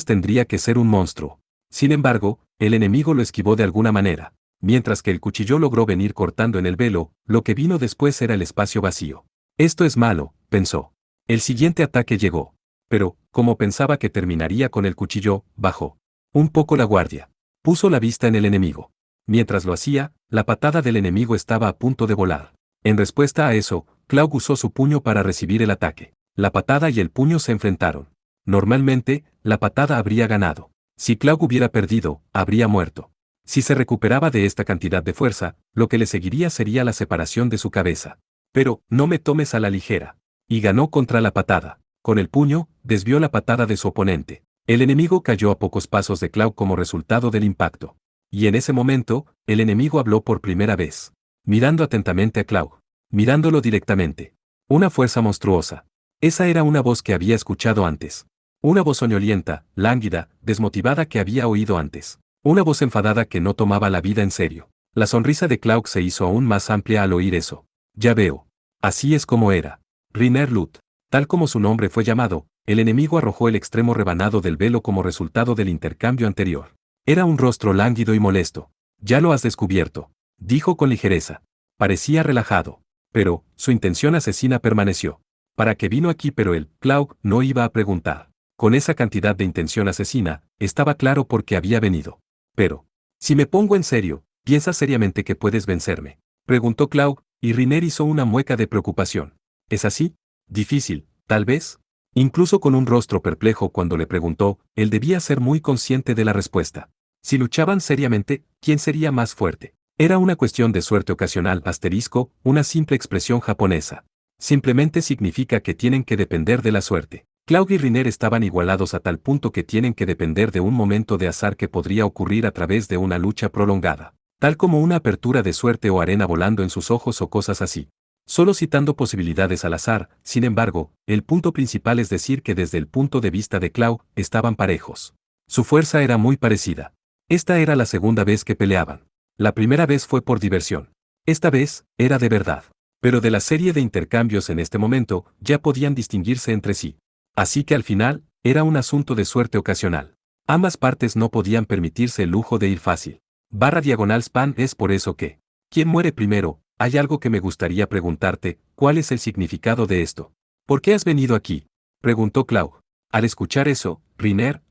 A: tendría que ser un monstruo. Sin embargo, el enemigo lo esquivó de alguna manera. Mientras que el cuchillo logró venir cortando en el velo, lo que vino después era el espacio vacío. Esto es malo, pensó. El siguiente ataque llegó. Pero, como pensaba que terminaría con el cuchillo, bajó un poco la guardia. Puso la vista en el enemigo. Mientras lo hacía, la patada del enemigo estaba a punto de volar. En respuesta a eso, Cloud usó su puño para recibir el ataque. La patada y el puño se enfrentaron. Normalmente, la patada habría ganado. Si Cloud hubiera perdido, habría muerto. Si se recuperaba de esta cantidad de fuerza, lo que le seguiría sería la separación de su cabeza. Pero, no me tomes a la ligera. Y ganó contra la patada. Con el puño, desvió la patada de su oponente. El enemigo cayó a pocos pasos de Cloud como resultado del impacto. Y en ese momento, el enemigo habló por primera vez. Mirando atentamente a Cloud. Mirándolo directamente. Una fuerza monstruosa. Esa era una voz que había escuchado antes. Una voz soñolienta, lánguida, desmotivada que había oído antes. Una voz enfadada que no tomaba la vida en serio. La sonrisa de Cloud se hizo aún más amplia al oír eso. Ya veo. Así es como era. Riner Lut. Tal como su nombre fue llamado, el enemigo arrojó el extremo rebanado del velo como resultado del intercambio anterior. Era un rostro lánguido y molesto. Ya lo has descubierto, dijo con ligereza. Parecía relajado. Pero, su intención asesina permaneció. ¿Para qué vino aquí? Pero él, Cloud, no iba a preguntar. Con esa cantidad de intención asesina, estaba claro por qué había venido. Pero, si me pongo en serio, ¿piensas seriamente que puedes vencerme? Preguntó Cloud, y Riner hizo una mueca de preocupación. ¿Es así? Difícil, tal vez. Incluso con un rostro perplejo cuando le preguntó, él debía ser muy consciente de la respuesta. Si luchaban seriamente, ¿quién sería más fuerte? Era una cuestión de suerte ocasional, asterisco, una simple expresión japonesa. Simplemente significa que tienen que depender de la suerte. Cloud y Riner estaban igualados a tal punto que tienen que depender de un momento de azar que podría ocurrir a través de una lucha prolongada. Tal como una apertura de suerte o arena volando en sus ojos o cosas así. Solo citando posibilidades al azar, sin embargo, el punto principal es decir que desde el punto de vista de Cloud, estaban parejos. Su fuerza era muy parecida. Esta era la segunda vez que peleaban. La primera vez fue por diversión. Esta vez, era de verdad. Pero de la serie de intercambios en este momento, ya podían distinguirse entre sí. Así que al final, era un asunto de suerte ocasional. Ambas partes no podían permitirse el lujo de ir fácil. /spam es por eso que. ¿Quién muere primero? Hay algo que me gustaría preguntarte, ¿cuál es el significado de esto? ¿Por qué has venido aquí? Preguntó Cloud. Al escuchar eso, Riner,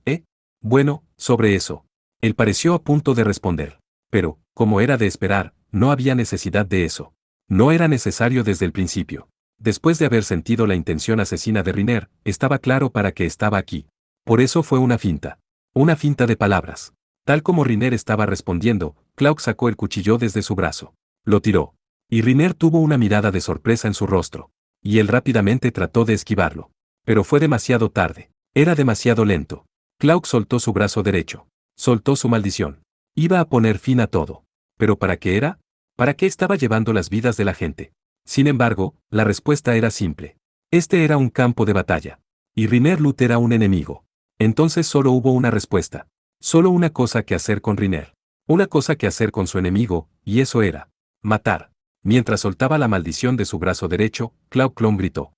A: Bueno, sobre eso. Él pareció a punto de responder. Pero, como era de esperar, no había necesidad de eso. No era necesario desde el principio. Después de haber sentido la intención asesina de Riner, estaba claro para qué estaba aquí. Por eso fue una finta. Una finta de palabras. Tal como Riner estaba respondiendo, Cloud sacó el cuchillo desde su brazo. Lo tiró. Y Riner tuvo una mirada de sorpresa en su rostro. Y él rápidamente trató de esquivarlo. Pero fue demasiado tarde. Era demasiado lento. Cloud soltó su brazo derecho. Soltó su maldición. Iba a poner fin a todo. ¿Pero para qué era? ¿Para qué estaba llevando las vidas de la gente? Sin embargo, la respuesta era simple. Este era un campo de batalla. Y Riner Lut era un enemigo. Entonces solo hubo una respuesta. Solo una cosa que hacer con Riner. Una cosa que hacer con su enemigo, y eso era matar. Mientras soltaba la maldición de su brazo derecho, Cloud Clone gritó.